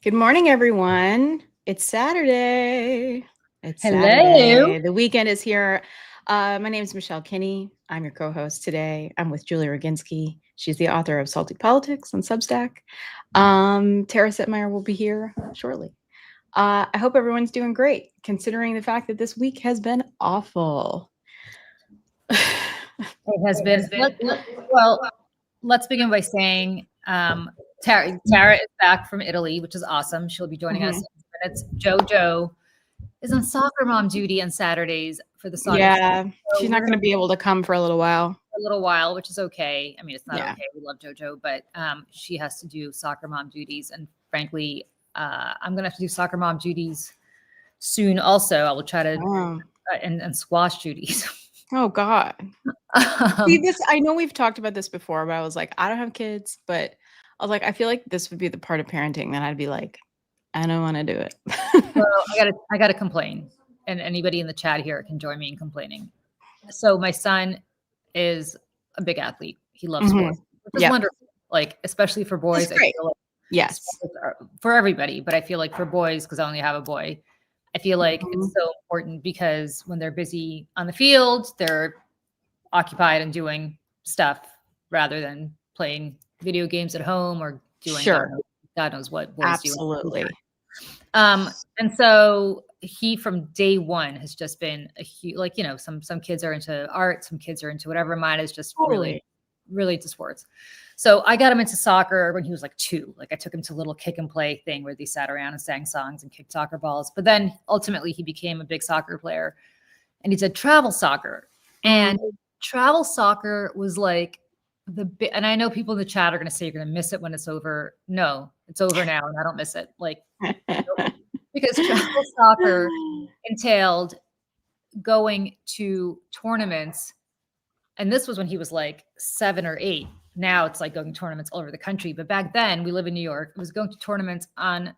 Good morning, everyone. It's Saturday. It's Hello. Saturday. The weekend is here. My name is Michelle Kinney. I'm your co-host today. I'm with Julie Roginsky. She's the author of Salty Politics on Substack. Tara Setmayer will be here shortly. I hope everyone's doing great, considering the fact that this week has been awful. It has been, well, let's begin by saying Tara is back from Italy, which is awesome. She'll be joining us in minutes. JoJo is on soccer mom duty on Saturdays for the soccer team. Yeah, So she's not going to be able to come for a little while. Which is okay. I mean, it's not okay. We love JoJo, but she has to do soccer mom duties. And frankly, I'm going to have to do soccer mom duties soon also. I will try to, and squash duties. Oh God. See, this, I know we've talked about this before, but I was like, I don't have kids, but I was like, I feel like this would be the part of parenting that I'd be like, I don't want to do it. Well, I gotta complain. And anybody in the chat here can join me in complaining. So my son is a big athlete. He loves sports, which is wonderful. Like, especially for boys. That's great. Yes. For everybody, but I feel like for boys, because I only have a boy, I feel like it's so important because when they're busy on the field, they're occupied and doing stuff rather than playing video games at home or doing God knows what boys do. Absolutely. And so he from day one has just been a huge, like, you know, some kids are into art, some kids are into whatever. Mine is just really into sports. So I got him into soccer when he was like 2. Like I took him to a little kick and play thing where they sat around and sang songs and kicked soccer balls. But then ultimately he became a big soccer player and he did travel soccer. And travel soccer was like and I know people in the chat are going to say you're going to miss it when it's over. No, it's over now and I don't miss it. Like, because travel soccer entailed going to tournaments. And this was when he was like 7 or 8. Now it's like going to tournaments all over the country. But back then, we live in New York. It was going to tournaments on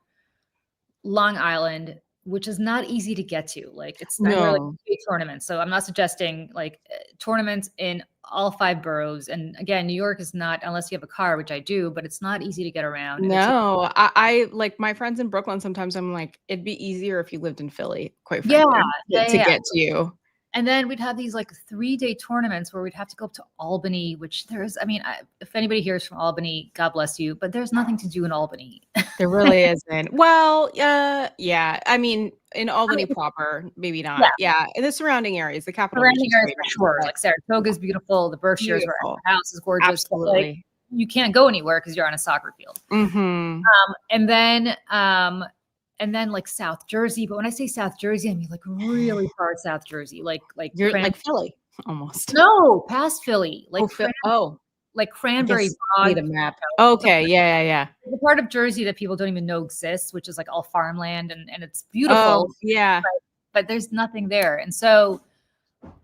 Long Island, which is not easy to get to. Like it's not like big tournaments. So I'm not suggesting like tournaments in all 5 boroughs. And again, New York is not, unless you have a car, which I do, but it's not easy to get around. No, I like my friends in Brooklyn. Sometimes I'm like, it'd be easier if you lived in Philly, quite frankly, to get to you. And then we'd have these like 3-day tournaments where we'd have to go up to Albany, which there's, I mean, if anybody here is from Albany, God bless you, but there's nothing to do in Albany. There really isn't. Well, yeah. I mean, in Albany proper, maybe not. Yeah. In the surrounding areas, the capital. Surrounding areas for sure. Like Saratoga is beautiful. The Berkshires, where our house is gorgeous. Absolutely. Like, you can't go anywhere because you're on a soccer field. And then like South Jersey. But when I say South Jersey, I mean like really far South Jersey. Like you're like Philly almost. No, past Philly. Like like Cranberry Bog. Need a map. Okay, yeah. The part of Jersey that people don't even know exists, which is like all farmland and it's beautiful. Oh, yeah. But there's nothing there. And so,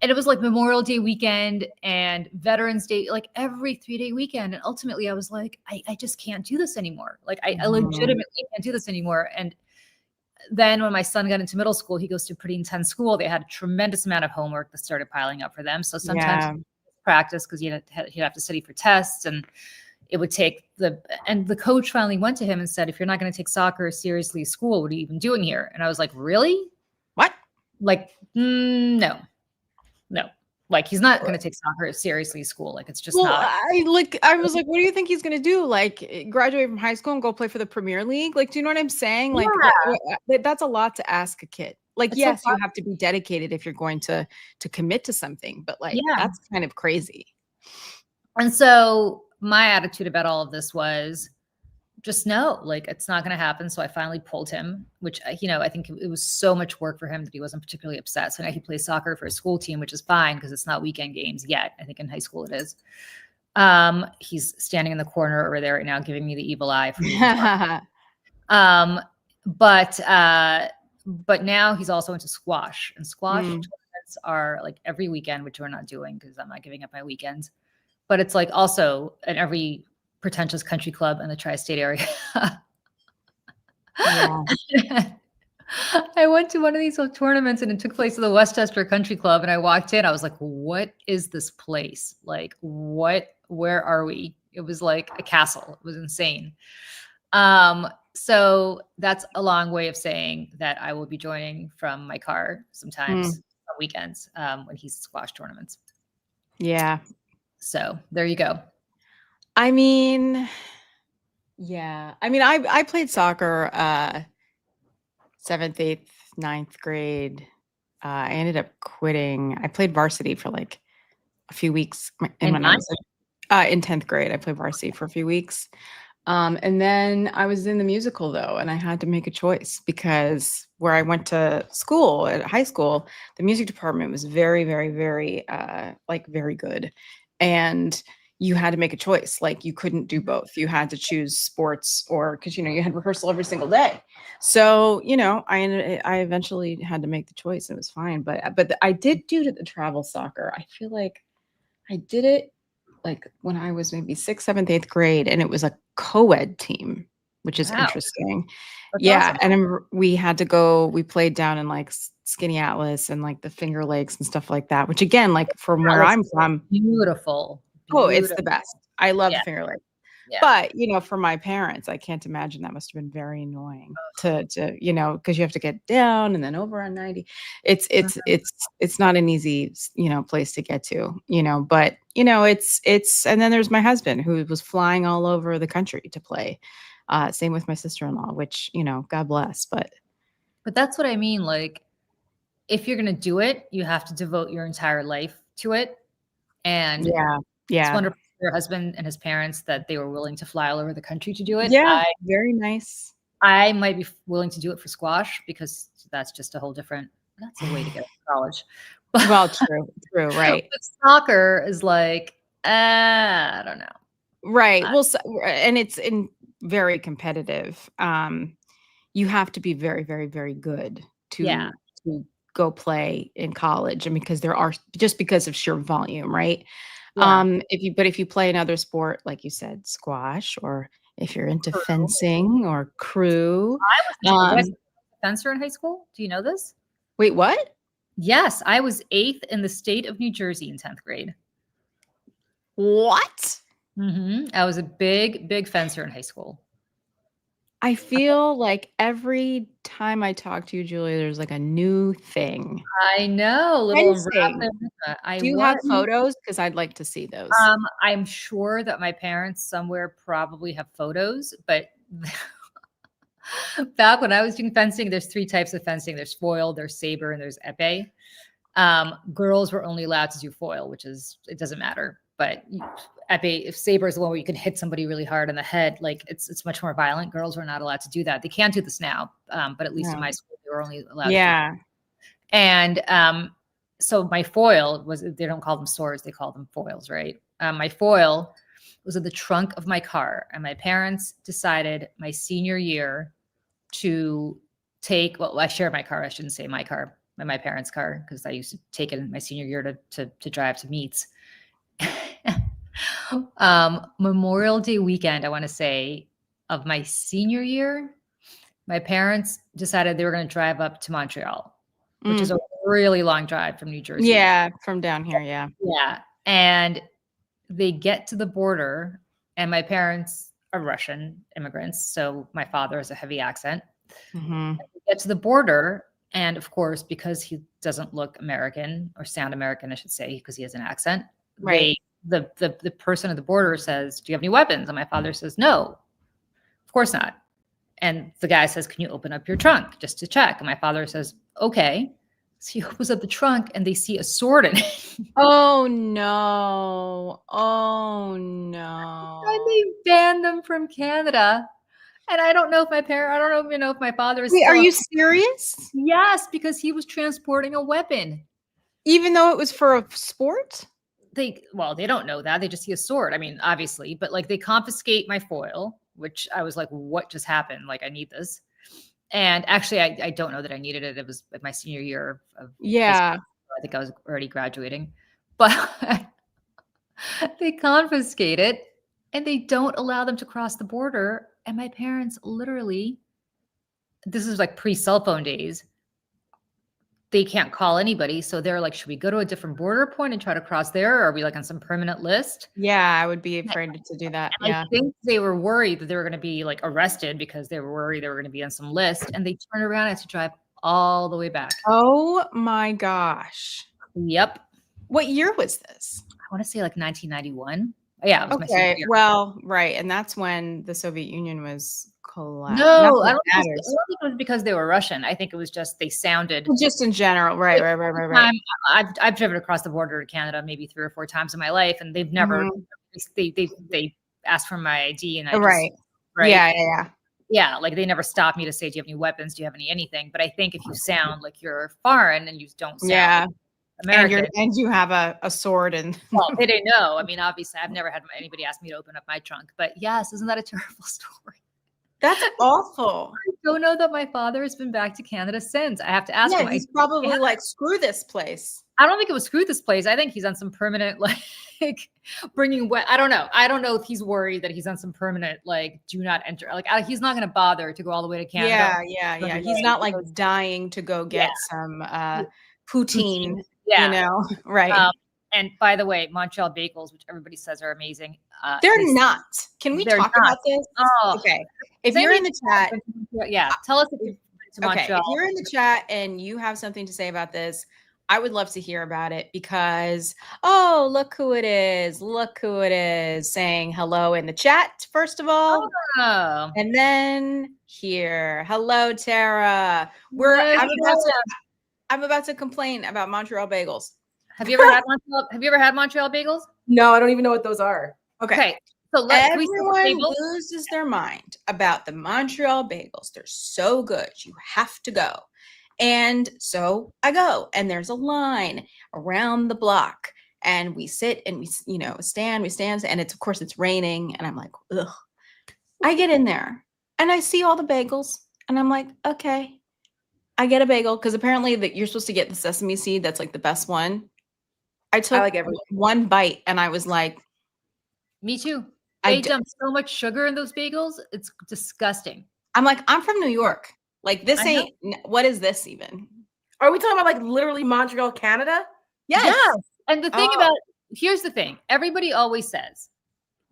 and it was like Memorial Day weekend and Veterans Day, like every 3-day weekend. And ultimately I was like, I just can't do this anymore. Like I legitimately can't do this anymore. And then when my son got into middle school, he goes to a pretty intense school. They had a tremendous amount of homework that started piling up for them. So sometimes practice because he'd have to study for tests, and it would take the coach finally went to him and said, if you're not going to take soccer seriously at school, what are you even doing here? And I was like, really? What? Like, no. Like he's not going to take soccer seriously at school. Like it's just not. I was like, what do you think he's going to do? Like graduate from high school and go play for the Premier League? Like, do you know what I'm saying? Like that's a lot to ask a kid. Like, yes, you have to be dedicated if you're going to commit to something, but like, that's kind of crazy. And so my attitude about all of this was just no, like it's not going to happen. So I finally pulled him, which, you know, I think it was so much work for him that he wasn't particularly upset. So now he plays soccer for a school team, which is fine because it's not weekend games yet. I think in high school it is. He's standing in the corner over there right now, giving me the evil eye. But now he's also into squash, and squash tournaments are like every weekend, which we're not doing because I'm not giving up my weekends. But it's like also in every pretentious country club in the tri-state area. I went to one of these tournaments and it took place at the Westchester Country Club. And I walked in, I was like, what is this place? Like, where are we? It was like a castle. It was insane. So that's a long way of saying that I will be joining from my car sometimes on weekends when he's squash tournaments. Yeah. So there you go. I mean, yeah. I mean, I played soccer 7th, 8th, 9th grade. I ended up quitting. I played varsity for like a few weeks And when I was in 10th grade. I played varsity for a few weeks. And then I was in the musical though, and I had to make a choice because where I went to school at high school, the music department was very, very, very, like very good. And you had to make a choice. Like you couldn't do both. You had to choose sports or because you had rehearsal every single day. So, I eventually had to make the choice. It was fine. But I did do the travel soccer. I feel like I did it like when I was maybe 6th, 7th, 8th grade, and it was a co-ed team, which is wow, interesting. that's Yeah, awesome. and we had to go. We played down in like Skinny Atlas and like the Finger Lakes and stuff like that. Which again, like from That where was I'm from, beautiful. oh, it's the Beautiful. best. I love the Yeah. Finger Lakes. Yeah. But, for my parents, I can't imagine that must have been very annoying to because you have to get down and then over on 90. It's not an easy, place to get to, but, it's and then there's my husband who was flying all over the country to play. Same with my sister-in-law, which, God bless, but that's what I mean. Like, if you're going to do it, you have to devote your entire life to it. And yeah. it's Yeah. wonderful for your husband and his parents that they were willing to fly all over the country to do it. Yeah, very nice. I might be willing to do it for squash because that's just a whole different, that's a way to get to college. Well, true, right. But soccer is like, I don't know. Right. Well, and it's very competitive. You have to be very, very, very good Yeah. to go play in college, and because there are just because of sheer volume, right? Yeah. If you play another sport, like you said, squash, or if you're into fencing or crew, Did I say fencer in high school? Do you know this? wait, what? Yes, I was 8th in the state of New Jersey in 10th grade. What? I was a big, big fencer in high school. I feel like every time I talk to you, Julia, there's like a new thing. I know, little Fencing. I Do you have was. photos? Because I'd like to see those. I'm sure that my parents somewhere probably have photos, but back when I was doing fencing, there's 3 types of fencing. There's foil, there's saber, and there's épée. Girls were only allowed to do foil, which is, it doesn't matter. But épée, if saber is the one where you can hit somebody really hard in the head, like it's much more violent. Girls were not allowed to do that. They can't do this now, but at least in my school, they were only allowed to do that. And so my foil was, they don't call them swords, they call them foils, right? My foil was in the trunk of my car, and my parents decided my senior year to take, well, I shared my car. I shouldn't say my car, my parents' car, because I used to take it in my senior year to drive to meets. Memorial Day weekend, I want to say, of my senior year, my parents decided they were going to drive up to Montreal, which is a really long drive from New Jersey. Yeah, from down here, yeah. Yeah. And they get to the border, and my parents are Russian immigrants, so my father has a heavy accent. Mm-hmm. We get to the border, and of course, because he doesn't look American, or sound American, I should say, because he has an accent, Right. The person at the border says, "Do you have any weapons?" And my father says, "No, of course not." And the guy says, "Can you open up your trunk just to check?" And my father says, "Okay." So he opens up the trunk, and they see a sword in it. Oh no. Oh no. And they banned them from Canada. And I don't know if I don't even know if my father is Wait, still. are you serious? Yes, because he was transporting a weapon. Even though it was for a sport? They don't know that. They just see a sword. I mean, obviously, but like they confiscate my foil, which I was like, what just happened? Like, I need this. And actually, I don't know that I needed it. It was my senior year of Yeah. I think I was already graduating. But they confiscate it, and they don't allow them to cross the border. And my parents literally, this is like pre-cell phone days, they can't call anybody. So they're like, should we go to a different border point and try to cross there? Or are we like on some permanent list? Yeah, I would be afraid to do that. And Yeah. I think they were worried that they were going to be like arrested because they were worried they were going to be on some list. And they turned around and had to drive all the way back. Oh my gosh. Yep. What year was this? I want to say like 1991. Yeah. It was my senior Okay. year. Well, right. And that's when the Soviet Union was collapsed. No, I don't think it was because they were Russian. I think it was just they sounded just in general. Right. I've driven across the border to Canada maybe 3 or 4 times in my life, and they've never they asked for my ID, and I right. Yeah, like they never stopped me to say, do you have any weapons? Do you have anything? But I think if you sound like you're foreign and you don't sound like American, and you have a sword and well, they didn't know. I mean, obviously, I've never had anybody ask me to open up my trunk, but yes, isn't that a terrible story? That's awful. I don't know that my father has been back to Canada since. I have to ask him. He's probably like, screw this place. I don't think it was screw this place. I think he's on some permanent, like bringing I don't know. I don't know if he's worried that he's on some permanent, like, do not enter. Like, he's not going to bother to go all the way to Canada. Yeah. He's not like dying to go get some poutine, you know? Right. And by the way, Montreal bagels, which everybody says are amazing. They're not. Can we talk about this? Oh, okay. If you're in the chat. Yeah. Tell us if you've been to Montreal. If you're in the chat and you have something to say about this, I would love to hear about it because, oh, look who it is. Look who it is saying hello in the chat, first of all. Oh. And then here. Hello, Tara. I'm about to complain about Montreal bagels. Have you ever had Montreal bagels? No, I don't even know what those are. Okay. So everyone loses their mind about the Montreal bagels. They're so good. You have to go. And so I go, and there's a line around the block, and we sit and we stand, and of course it's raining, and I'm like, ugh. I get in there and I see all the bagels, and I'm like, okay, I get a bagel because apparently that you're supposed to get the sesame seed. That's like the best one. I took one bite and I was like, me too. They dump so much sugar in those bagels. It's disgusting. I'm like, I'm from New York. Like this ain't, what is this even? Are we talking about like literally Montreal, Canada? Yes. And the thing here's the thing. Everybody always says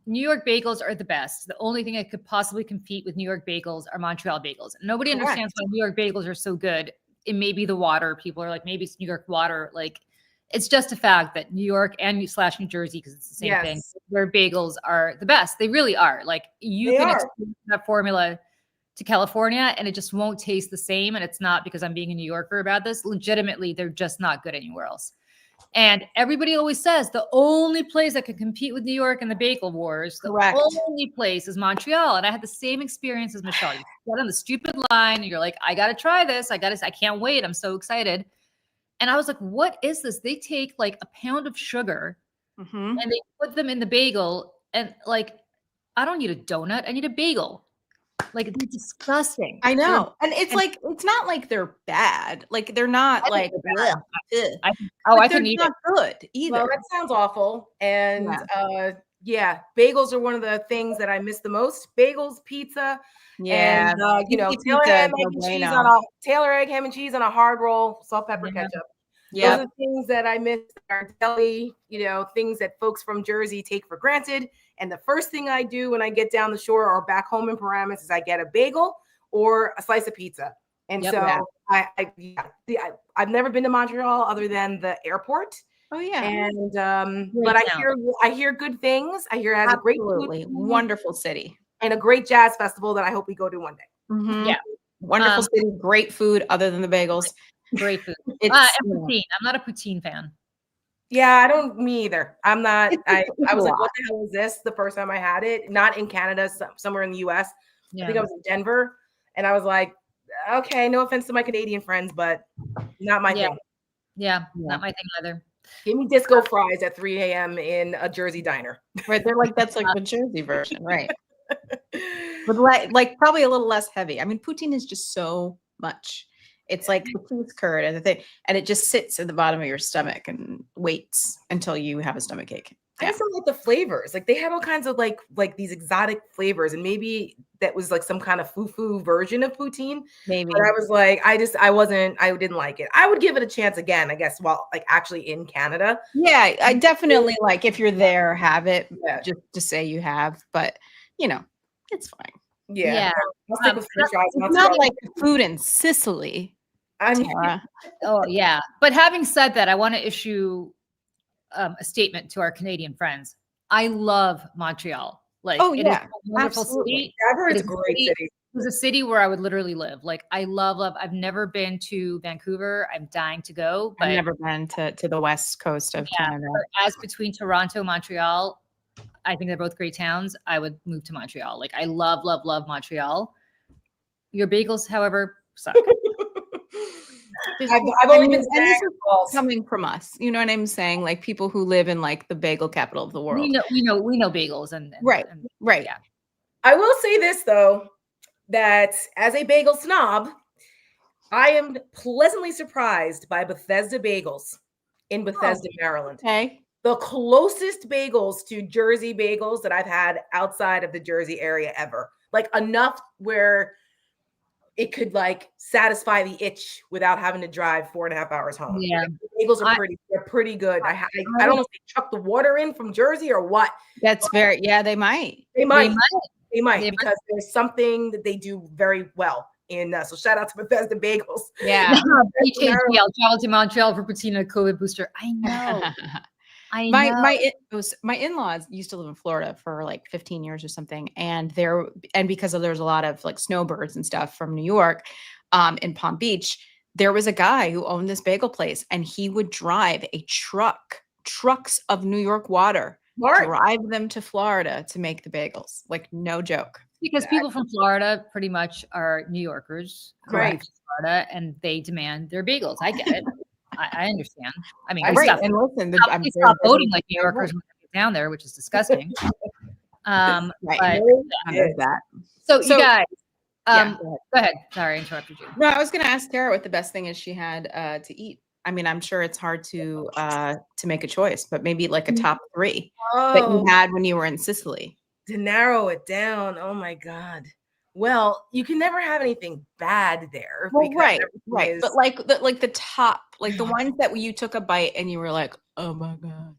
New York bagels are the best. The only thing that could possibly compete with New York bagels are Montreal bagels. Nobody understands why New York bagels are so good. It may be the water. People are like, maybe it's New York water. Like, it's just a fact that New York and New Jersey, because it's the same thing, their bagels are the best. They really are. Like, you can export that formula to California and it just won't taste the same. And it's not because I'm being a New Yorker about this. Legitimately, they're just not good anywhere else. And everybody always says the only place that can compete with New York in the bagel wars, the only place is Montreal. And I had the same experience as Michelle. You get on the stupid line and you're like, I got to try this. I can't wait. I'm so excited. And I was like, what is this? They take like a pound of sugar and they put them in the bagel. And like, I don't need a donut. I need a bagel. Like, it's disgusting. I know. And it's like, it's not like they're bad. Like, they're not like, I can eat not good either. Well, that sounds awful. And bagels are one of the things that I miss the most. Bagels, pizza. Yeah. And, Taylor egg, ham and cheese on a hard roll, salt, pepper, ketchup. Yeah. Those are things that I miss are deli, things that folks from Jersey take for granted. And the first thing I do when I get down the shore or back home in Paramus is I get a bagel or a slice of pizza. And I've never been to Montreal other than the airport. Oh yeah. And but I hear good things. I hear it has a great food, wonderful city and a great jazz festival that I hope we go to one day. Yeah. Wonderful city, great food other than the bagels. Great food. And poutine. I'm not a poutine fan. Yeah, me either. I'm not. I was like, what the hell is this? The first time I had it, not in Canada, somewhere in the US. I think I was in Denver, and I was like, okay, no offense to my Canadian friends, but not my thing. Yeah, not my thing either. Give me disco fries at 3 a.m. in a Jersey diner. Right, they're like, that's like the Jersey version, right? But like probably a little less heavy. I mean, poutine is just so much. It's like the cheese curd and the thing, and it just sits at the bottom of your stomach and waits until you have a stomach ache. I just don't like the flavors. Like they had all kinds of like these exotic flavors, and maybe that was like some kind of foo-foo version of poutine. Maybe. But I was like, I didn't like it. I would give it a chance again, I guess, while like actually in Canada. Yeah, I definitely like if you're there, have it just to say you have, but you know, it's fine. Yeah. It's not like the food in Sicily. Oh yeah. But having said that, I want to issue a statement to our Canadian friends. I love Montreal. Like, it is a wonderful city. It's a great city. It was a city where I would literally live. Like, I love. I've never been to Vancouver. I'm dying to go. But I've never been to the west coast of Canada. As between Toronto and Montreal, I think they're both great towns. I would move to Montreal. Like, I love Montreal. Your bagels, however, suck. I've only been coming from us. You know what I'm saying? Like people who live in like the bagel capital of the world. We know bagels and right. Yeah. I will say this though, that as a bagel snob, I am pleasantly surprised by Bethesda Bagels in Bethesda, Maryland. Okay. The closest bagels to Jersey bagels that I've had outside of the Jersey area ever. Like enough where it could like satisfy the itch without having to drive 4.5 hours home. Yeah. Like, the bagels are they're pretty good. I don't know if they chuck the water in from Jersey or what. That's very, they might. They might because there's something that they do very well in, so shout out to Bethesda Bagels. Yeah. I'll travel to Montreal for poutine and COVID booster. I know. My in-laws used to live in Florida for like 15 years or something, and because there's a lot of like snowbirds and stuff from New York, in Palm Beach, there was a guy who owned this bagel place, and he would drive trucks of New York water, drive them to Florida to make the bagels. Like no joke. Because people from Florida pretty much are New Yorkers, right? Florida, and they demand their bagels. I get it. I understand. I mean, and listen, I'm voting like New Yorkers when they get down there, which is disgusting. Right. That. So you guys, go ahead. Sorry, I interrupted you. No, I was going to ask Tara what the best thing is she had to eat. I mean, I'm sure it's hard to make a choice, but maybe like a top 3 that you had when you were in Sicily. To narrow it down, oh my God. Well, you can never have anything bad there. Well, right. But like the top, like the ones that you took a bite and you were like, oh my God.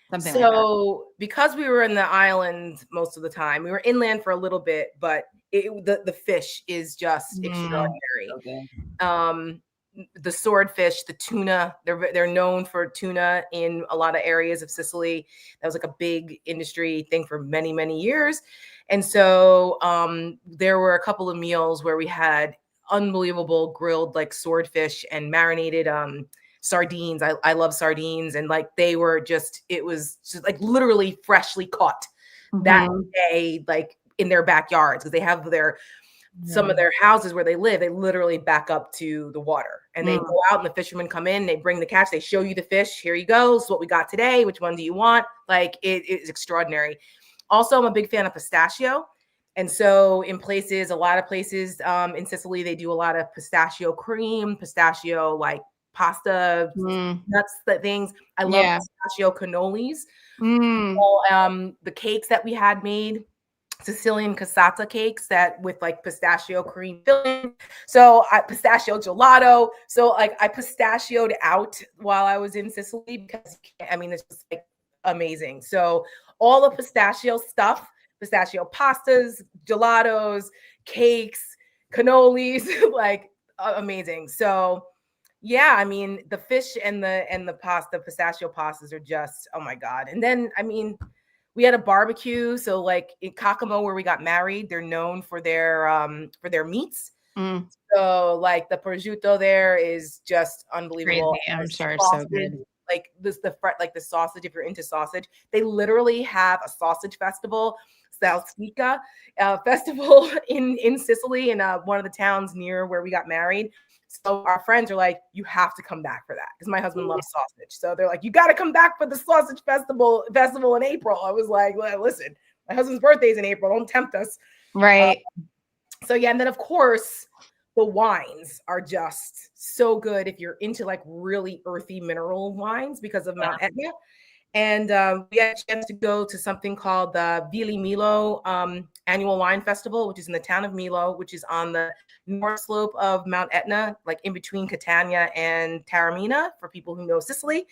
Something like that. Because we were in the island most of the time, we were inland for a little bit, but the fish is just extraordinary. Okay. The swordfish, the tuna, they're known for tuna in a lot of areas of Sicily. That was like a big industry thing for many, many years. And so there were a couple of meals where we had unbelievable grilled like swordfish and marinated sardines. I love sardines. And like it was just like literally freshly caught that day, like in their backyards, because they have some of their houses where they live, they literally back up to the water and they go out and the fishermen come in, they bring the catch, they show you the fish. Here you go. This is what we got today. Which one do you want? Like it is extraordinary. Also, I'm a big fan of pistachio. And so a lot of places in Sicily, they do a lot of pistachio cream, pistachio like pasta, nuts, things. I love pistachio cannolis. So, the cakes that we had made, Sicilian cassata cakes that with like pistachio cream filling. So pistachio gelato. So like I pistachioed out while I was in Sicily because it's just like amazing. So all the pistachio stuff, pistachio pastas, gelatos, cakes, cannolis, like amazing. So yeah, I mean the fish and the pistachio pastas are just, oh my God. And then we had a barbecue. So like in Kokomo where we got married, they're known for their meats. So like the prosciutto there is just unbelievable. Crazy. I'm sure it's so good. Like the sausage, if you're into sausage, they literally have a sausage festival, Salsiccia festival in Sicily, in one of the towns near where we got married. So our friends are like, you have to come back for that, because my husband loves sausage. So they're like, you got to come back for the sausage festival in April. I was like, well, listen, my husband's birthday is in April. Don't tempt us. Right. So yeah, and then of course, the wines are just so good if you're into like really earthy mineral wines because of Mount Etna. And we had a chance to go to something called the Vili Milo Annual Wine Festival, which is in the town of Milo, which is on the north slope of Mount Etna, like in between Catania and Taormina, for people who know Sicily.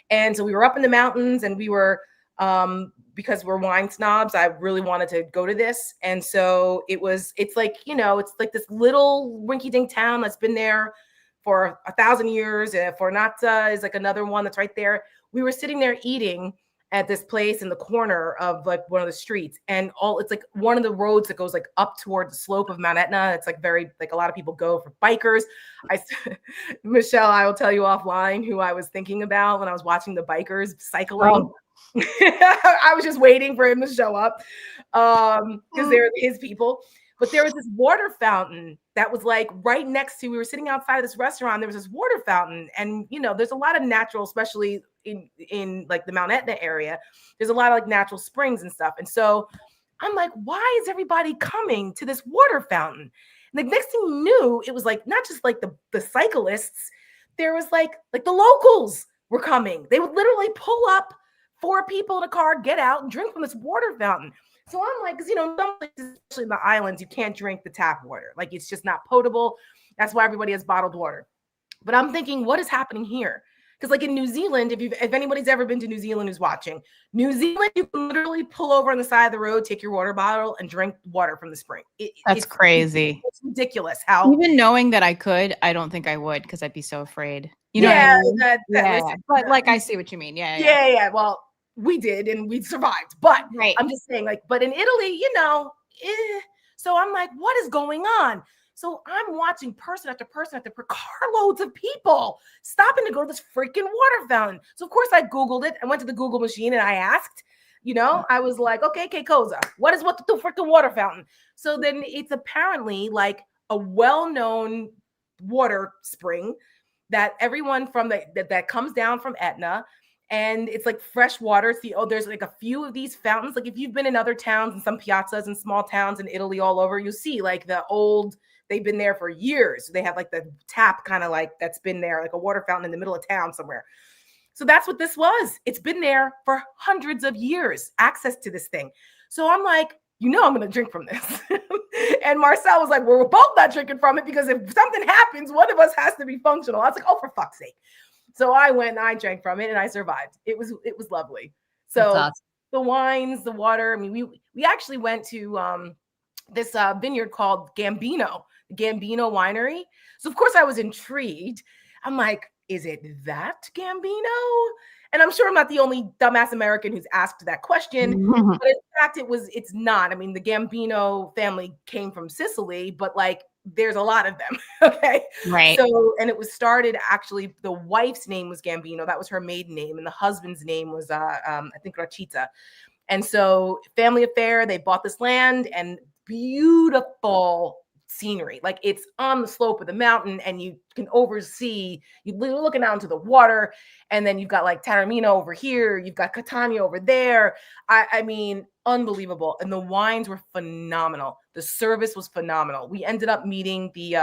And so we were up in the mountains, and we were, because we're wine snobs, I really wanted to go to this. And so it's like, it's like this little rinky-dink town that's been there for 1,000 years. Fornazza is like another one that's right there. We were sitting there eating at this place in the corner of like one of the streets, and it's like one of the roads that goes like up toward the slope of Mount Etna. It's like very, like a lot of people go for bikers. Michelle, I will tell you offline who I was thinking about when I was watching the bikers cycling. I was just waiting for him to show up because they're his people. But there was this water fountain that was like right next to, we were sitting outside of this restaurant. There was this water fountain, and there's a lot of natural, especially in like the Mount Etna area, there's a lot of like natural springs and stuff. And so I'm like, why is everybody coming to this water fountain? And the next thing you knew, it was like not just like the cyclists, there was like the locals were coming. They would literally pull up 4 people in a car, get out and drink from this water fountain. So I'm like, because some places, especially in the islands, you can't drink the tap water. Like, it's just not potable. That's why everybody has bottled water. But I'm thinking, what is happening here? Because like in New Zealand, if anybody's ever been to New Zealand who's watching, New Zealand, you can literally pull over on the side of the road, take your water bottle, and drink water from the spring. That's crazy. It's ridiculous. How even knowing that I could, I don't think I would, because I'd be so afraid. Know what I mean? Yeah. But like, I see what you mean. Yeah. Well, we did, and we survived. But I'm just saying, like, but in Italy, so I'm like, what is going on? So I'm watching person after person after carloads of people stopping to go to this freaking water fountain. So of course I Googled it. I went to the Google machine and I asked, I was like, okay, que cosa? What is what the freaking water fountain? So then it's apparently like a well-known water spring that everyone from that comes down from Etna. And it's like fresh water. There's like a few of these fountains. Like if you've been in other towns and some piazzas and small towns in Italy all over, you'll see like they've been there for years. They have like the tap kind of like that's been there, like a water fountain in the middle of town somewhere. So that's what this was. It's been there for hundreds of years, access to this thing. So I'm like, I'm going to drink from this. And Marcel was like, we're both not drinking from it because if something happens, one of us has to be functional. I was like, oh, for fuck's sake. So I went and I drank from it and I survived. It was lovely. So awesome. The wines, the water. I mean, we actually went to this vineyard called Gambino Winery. So of course I was intrigued. I'm like, is it that Gambino? And I'm sure I'm not the only dumbass American who's asked that question. But in fact, it's not. I mean, the Gambino family came from Sicily, but like there's a lot of them. Okay. Right. So, and it was started actually, the wife's name was Gambino. That was her maiden name. And the husband's name was, I think, Rachita. And so family affair, they bought this land and beautiful scenery. Like it's on the slope of the mountain and you can oversee, you're looking out into the water. And then you've got like Taormina over here. You've got Catania over there. I mean, unbelievable. And the wines were phenomenal. The service was phenomenal. We ended up meeting the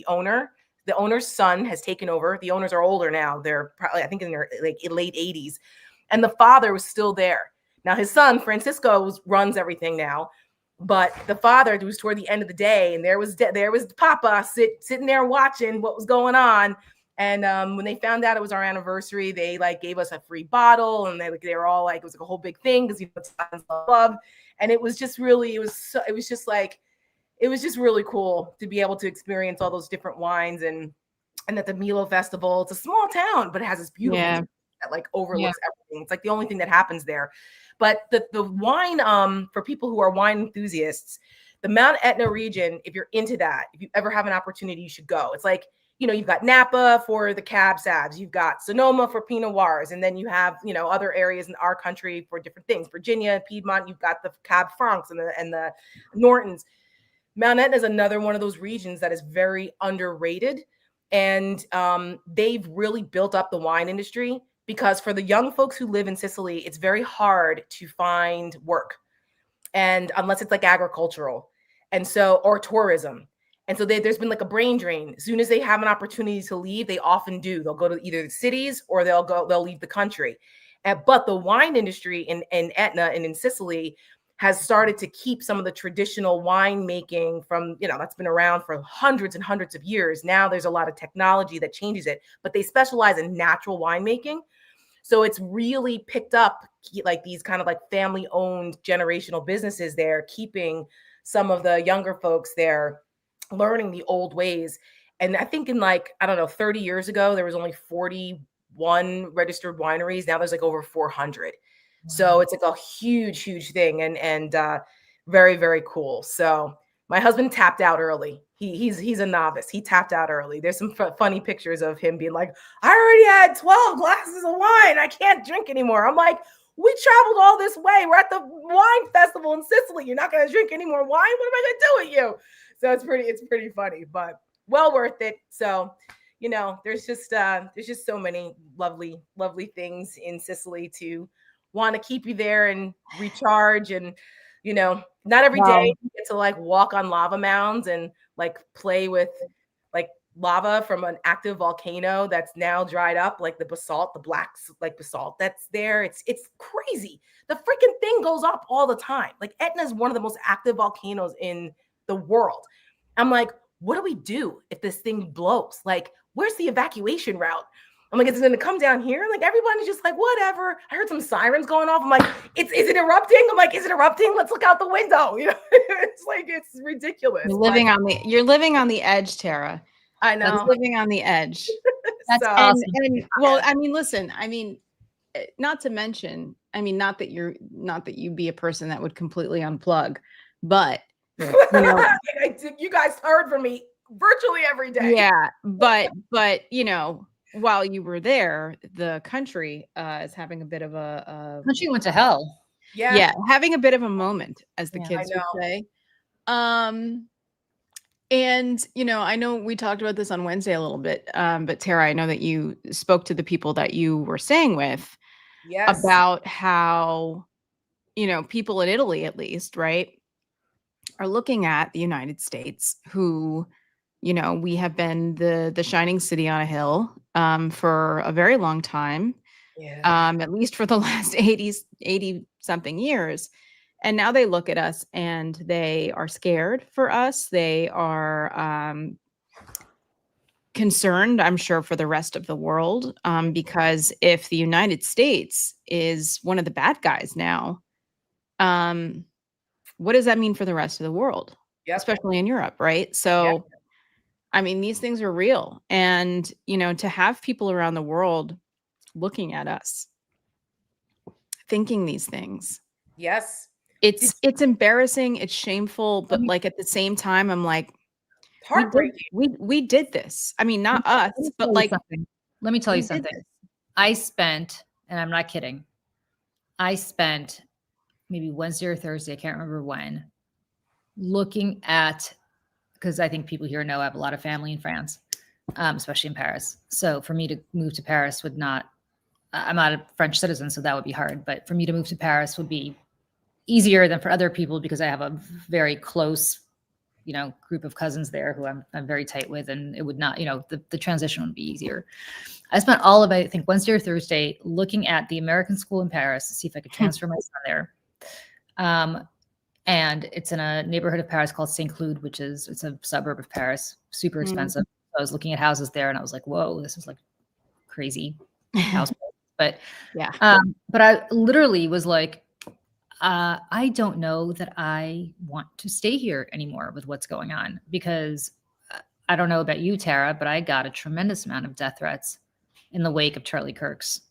owner. The owner's son has taken over. The owners are older now. They're probably, I think, in their like late 80s. And the father was still there. Now his son, Francisco, runs everything now. But the father, it was toward the end of the day, and there was Papa sitting there watching what was going on. And when they found out it was our anniversary, they like gave us a free bottle, and they were all like, it was like a whole big thing because it's love. And it was just really, it was just really cool to be able to experience all those different wines and at the Milo Festival. It's a small town, but it has this beautiful that like overlooks everything. It's like the only thing that happens there. But the wine, for people who are wine enthusiasts, the Mount Etna region, if you're into that, if you ever have an opportunity, you should go. It's like, you've got Napa for the Cab Sauv, you've got Sonoma for Pinot Noirs, and then you have, other areas in our country for different things. Virginia, Piedmont, you've got the Cab Francs and the Nortons. Mount Etna is another one of those regions that is very underrated. And they've really built up the wine industry. Because for the young folks who live in Sicily, it's very hard to find work. And unless it's like agricultural or tourism. And so there's been like a brain drain. As soon as they have an opportunity to leave, they often do. They'll go to either the cities or they'll leave the country. But the wine industry in Etna and in Sicily has started to keep some of the traditional winemaking from, that's been around for hundreds and hundreds of years. Now there's a lot of technology that changes it, but they specialize in natural winemaking. So it's really picked up like these kind of like family owned generational businesses there, keeping some of the younger folks there learning the old ways. And I think in 30 years ago, there was only 41 registered wineries. Now there's like over 400. So it's like a huge, huge thing and very, very cool. So my husband tapped out early. He's a novice. He tapped out early. There's some funny pictures of him being like, I already had 12 glasses of wine. I can't drink anymore. I'm like, we traveled all this way. We're at the wine festival in Sicily. You're not going to drink any more wine? What am I going to do with you? So it's pretty funny, but well worth it. So, there's just so many lovely, lovely things in Sicily to want to keep you there and recharge. And, not every day you get to like walk on lava mounds and like play with like lava from an active volcano that's now dried up, like the basalt, the black like basalt that's there. It's crazy. The freaking thing goes up all the time. Like Etna is one of the most active volcanoes in the world. I'm like, what do we do if this thing blows? Like, where's the evacuation route? I'm like, is it going to come down here? Like, everybody's just like, whatever. I heard some sirens going off. I'm like, is it erupting? I'm like, is it erupting? Let's look out the window. It's like, it's ridiculous. You're living on the edge, Tara. I know. That's living on the edge. That's awesome. And well, I mean, listen, I mean, not to mention, I mean, not that you be a person that would completely unplug, but you guys heard from me virtually every day. Yeah, but while you were there, the country is having a bit of a country went to hell. Yeah, having a bit of a moment, as the kids would say. And I know we talked about this on Wednesday a little bit, but Tara, I know that you spoke to the people that you were staying with about how people in Italy, at least, right, are looking at the United States, who we have been the shining city on a hill for a very long time, at least for the last 80 something years. And now they look at us and they are scared for us. They are concerned, I'm sure, for the rest of the world, because if the United States is one of the bad guys now, what does that mean for the rest of the world, especially in Europe, right? So, I mean, these things are real. And, to have people around the world looking at us, thinking these things. Yes. It's embarrassing. It's shameful. But like at the same time, I'm like, we did this. I mean, not us, but like, let me tell you something. I spent, and I'm not kidding, maybe Wednesday or Thursday, I can't remember when, looking at, because I think people here know I have a lot of family in France, especially in Paris. So for me to move to Paris would not, I'm not a French citizen, so that would be hard. But for me to move to Paris would be easier than for other people because I have a very close, group of cousins there who I'm very tight with, and it would not, the transition would be easier. I spent all of, I think, Wednesday or Thursday looking at the American school in Paris to see if I could transfer my son there. And it's in a neighborhood of Paris called Saint Cloud, it's a suburb of Paris, super expensive. So I was looking at houses there and I was like, whoa, this is like crazy house. But but I literally was like, I don't know that I want to stay here anymore with what's going on, because I don't know about you, Tara, but I got a tremendous amount of death threats in the wake of Charlie Kirk's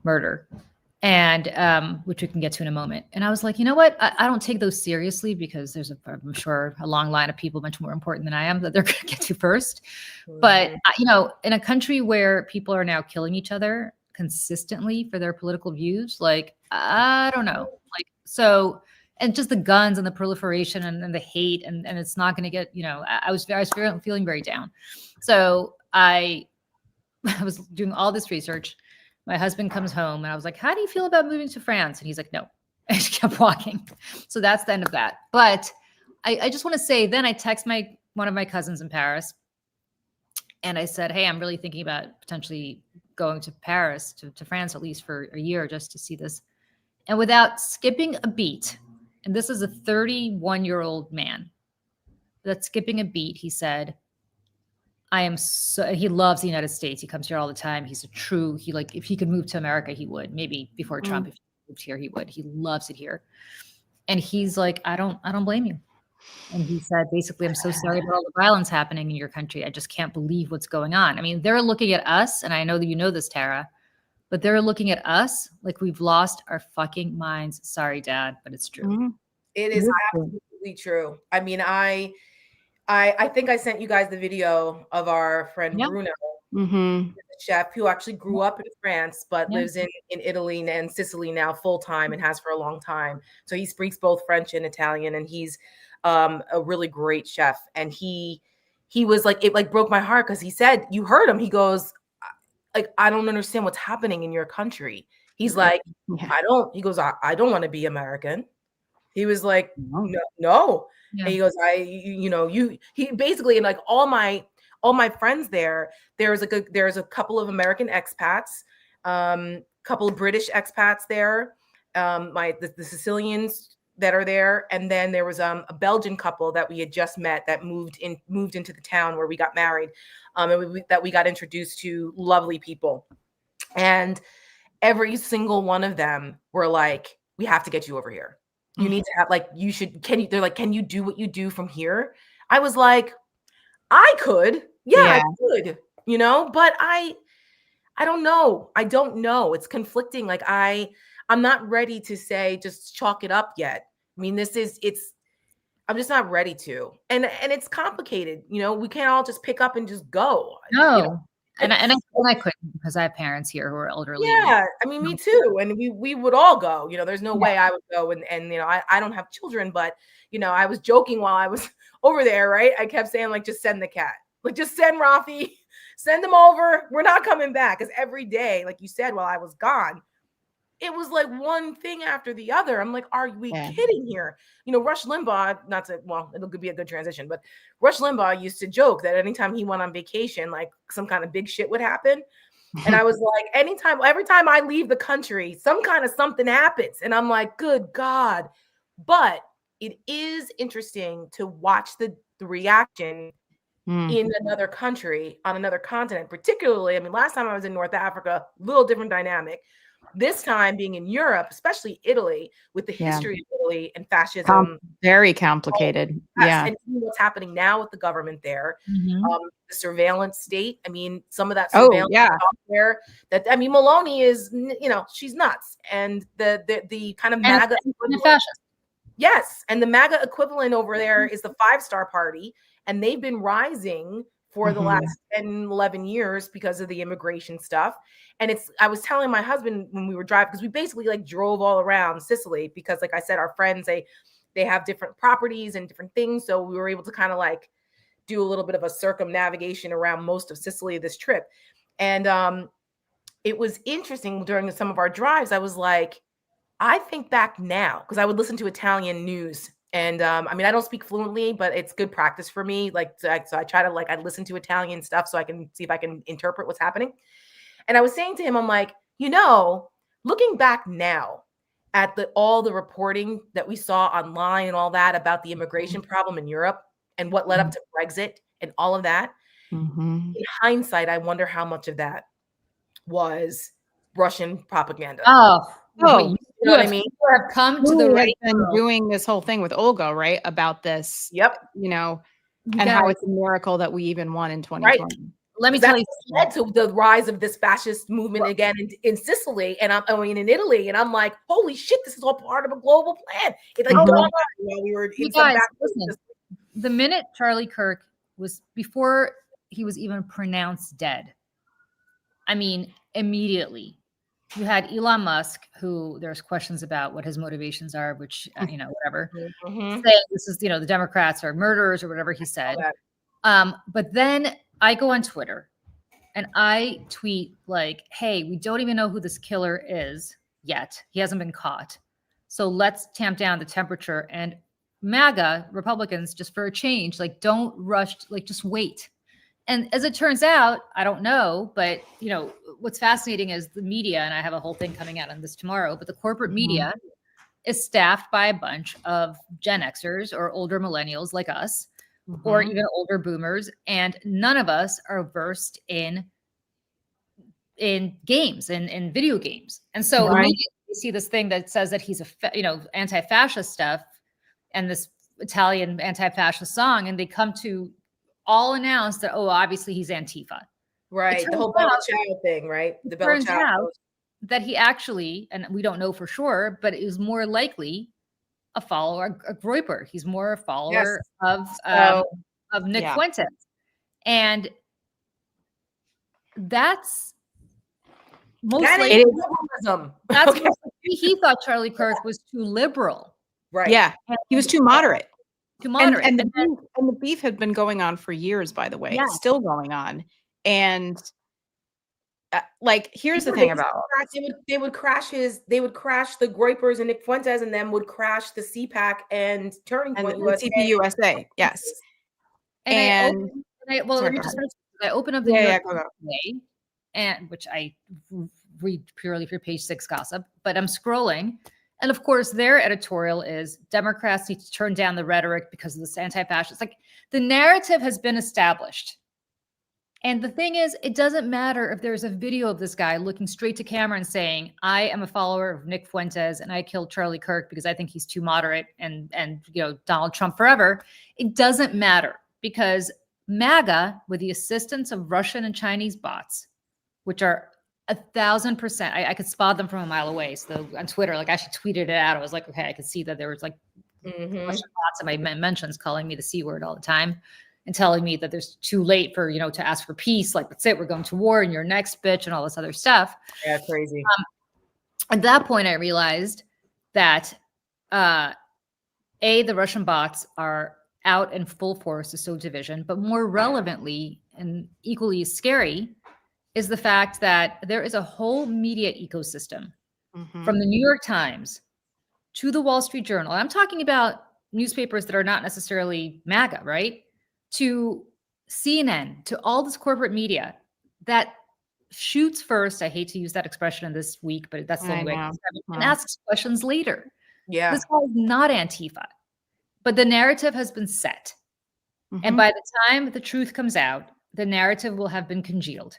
murder. And which we can get to in a moment. And I was like, you know what? I don't take those seriously because there's I'm sure a long line of people much more important than I am that they're going to get to first. But in a country where people are now killing each other consistently for their political views, like, I don't know, like, so, and just the guns and the proliferation and the hate and it's not going to get, I was feeling very down. So I was doing all this research. My husband comes home and I was like, how do you feel about moving to France? And he's like, no. I just kept walking. So that's the end of that. But I just want to say, then I text one of my cousins in Paris, and I said, hey, I'm really thinking about potentially going to Paris, to France, at least for a year, just to see this. And without skipping a beat, and this is a 31-year-old man, without skipping a beat, he said, he loves the United States. He comes here all the time. He's if he could move to America, he would. Maybe before Trump, if he moved here, he would. He loves it here. And he's like, I don't blame you. And he said, basically, I'm so sorry about all the violence happening in your country. I just can't believe what's going on. I mean, they're looking at us, and I know that you know this, Tara, but they're looking at us like we've lost our fucking minds. Sorry, Dad, but it's true. It is absolutely true. I mean, I think I sent you guys the video of our friend Bruno, the chef, who actually grew up in France, but lives in Italy and Sicily now full time, and has for a long time. So he speaks both French and Italian, and he's a really great chef. And he was like, it like broke my heart, because he said, you heard him. He goes, like, I don't understand what's happening in your country. He's like, I don't want to be American. He was like, no. Yeah. And he goes, he basically, and like all my friends there's a couple of American expats, couple of British expats there, the Sicilians that are there, and then there was a Belgian couple that we had just met that moved into the town where we got married, and that we got introduced to, lovely people, and every single one of them were like, we have to get you over here. You need to have, like, they're like, can you do what you do from here? I was like, I could. I could, but I don't know. I don't know. It's conflicting. Like, I'm not ready to say, just chalk it up yet. I mean, I'm just not ready to. And it's complicated. We can't all just pick up and just go. No. And I couldn't, because I have parents here who are elderly. Yeah, I mean, me too. And we would all go. There's no way I would go. And I don't have children, but I was joking while I was over there, right? I kept saying, like, just send the cat, like, just send Rafi, send him over. We're not coming back, because every day, like you said, while I was gone, it was like one thing after the other. I'm like, are we kidding here? Rush Limbaugh, it'll be a good transition, but Rush Limbaugh used to joke that anytime he went on vacation, like, some kind of big shit would happen. And I was like, every time I leave the country, some kind of something happens. And I'm like, good God. But it is interesting to watch the reaction in another country, on another continent, particularly. I mean, last time I was in North Africa, little different dynamic. This time being in Europe, especially Italy, with the history of Italy and fascism. Very complicated. And what's happening now with the government there, the surveillance state. I mean, some of that surveillance out there, Maloney is, she's nuts. And the kind of MAGA fascist. Yes. And the MAGA equivalent over there is the 5-Star Party. And they've been rising for the last 10, 11 years because of the immigration stuff. And I was telling my husband when we were driving, because we basically like drove all around Sicily, because, like I said, our friends, they have different properties and different things. So we were able to kind of like do a little bit of a circumnavigation around most of Sicily this trip. And it was interesting during some of our drives. I was like, I think back now, because I would listen to Italian news. And I don't speak fluently, but it's good practice for me. Like, so I try to, like, I listen to Italian stuff so I can see if I can interpret what's happening. And I was saying to him, I'm like, looking back now at all the reporting that we saw online and all that about the immigration problem in Europe and what led up to Brexit and all of that, in hindsight, I wonder how much of that was Russian propaganda. You know what I mean? You have come to the right. Been doing this whole thing with Olga, right? About this. Yep. And how it's a miracle that we even won in 2020. Right. Let me tell you, led to the rise of this fascist movement again in Sicily, and in Italy, and I'm like, holy shit, this is all part of a global plan. It's like, we were in listen, the minute Charlie Kirk was, before he was even pronounced dead, immediately you had Elon Musk, who there's questions about what his motivations are, which whatever, saying this is the Democrats are murderers or whatever he said. But then I go on Twitter and I tweet like, hey, we don't even know who this killer is yet. He hasn't been caught. So let's tamp down the temperature and MAGA Republicans, just for a change, like don't rush, like just wait. And as it turns out, I don't know, but what's fascinating is the media, and I have a whole thing coming out on this tomorrow, but the corporate media is staffed by a bunch of Gen Xers or older millennials like us, or even older boomers, and none of us are versed in games and in video games. And so immediately you see this thing that says that he's anti-fascist stuff and this Italian anti-fascist song, and they come to all announce that, obviously he's Antifa. Right. The whole Bella Ciao thing, right? The Bella Ciao. That he actually, and we don't know for sure, but it was more likely a follower, a Groper. He's more a follower of Nick Fuentes. And that's mostly liberalism. That's he thought Charlie Kirk was too liberal. Right. Yeah. He was too moderate. And the beef had been going on for years, by the way. It's still going on. And here's the thing about they would crash the Gropers and Nick Fuentes, and then would crash the CPAC and Turning Point USA. Yes. I open up the New York today, and which I read purely for page 6 gossip, but I'm scrolling. And of course, their editorial is Democrats need to turn down the rhetoric because of this anti-fascist. Like, the narrative has been established. And the thing is, it doesn't matter if there's a video of this guy looking straight to camera and saying, I am a follower of Nick Fuentes and I killed Charlie Kirk because I think he's too moderate and Donald Trump forever. It doesn't matter, because MAGA, with the assistance of Russian and Chinese bots, which are 1,000%, I could spot them from a mile away. So on Twitter, I actually tweeted it out. I was like, okay, I could see that there was Russian bots in my mentions calling me the C word all the time and telling me that there's too late for, to ask for peace. Like, that's it, we're going to war and you're next, bitch, and all this other stuff. Yeah, crazy. At that point, I realized that the Russian bots are out in full force to sow division, but more relevantly and equally as scary is the fact that there is a whole media ecosystem from the New York Times to the Wall Street Journal. I'm talking about newspapers that are not necessarily MAGA, right? To CNN, to all this corporate media that shoots first. I hate to use that expression in this week, but that's the only way. And asks questions later. Yeah. This guy is not Antifa, but the narrative has been set. And by the time the truth comes out, the narrative will have been congealed.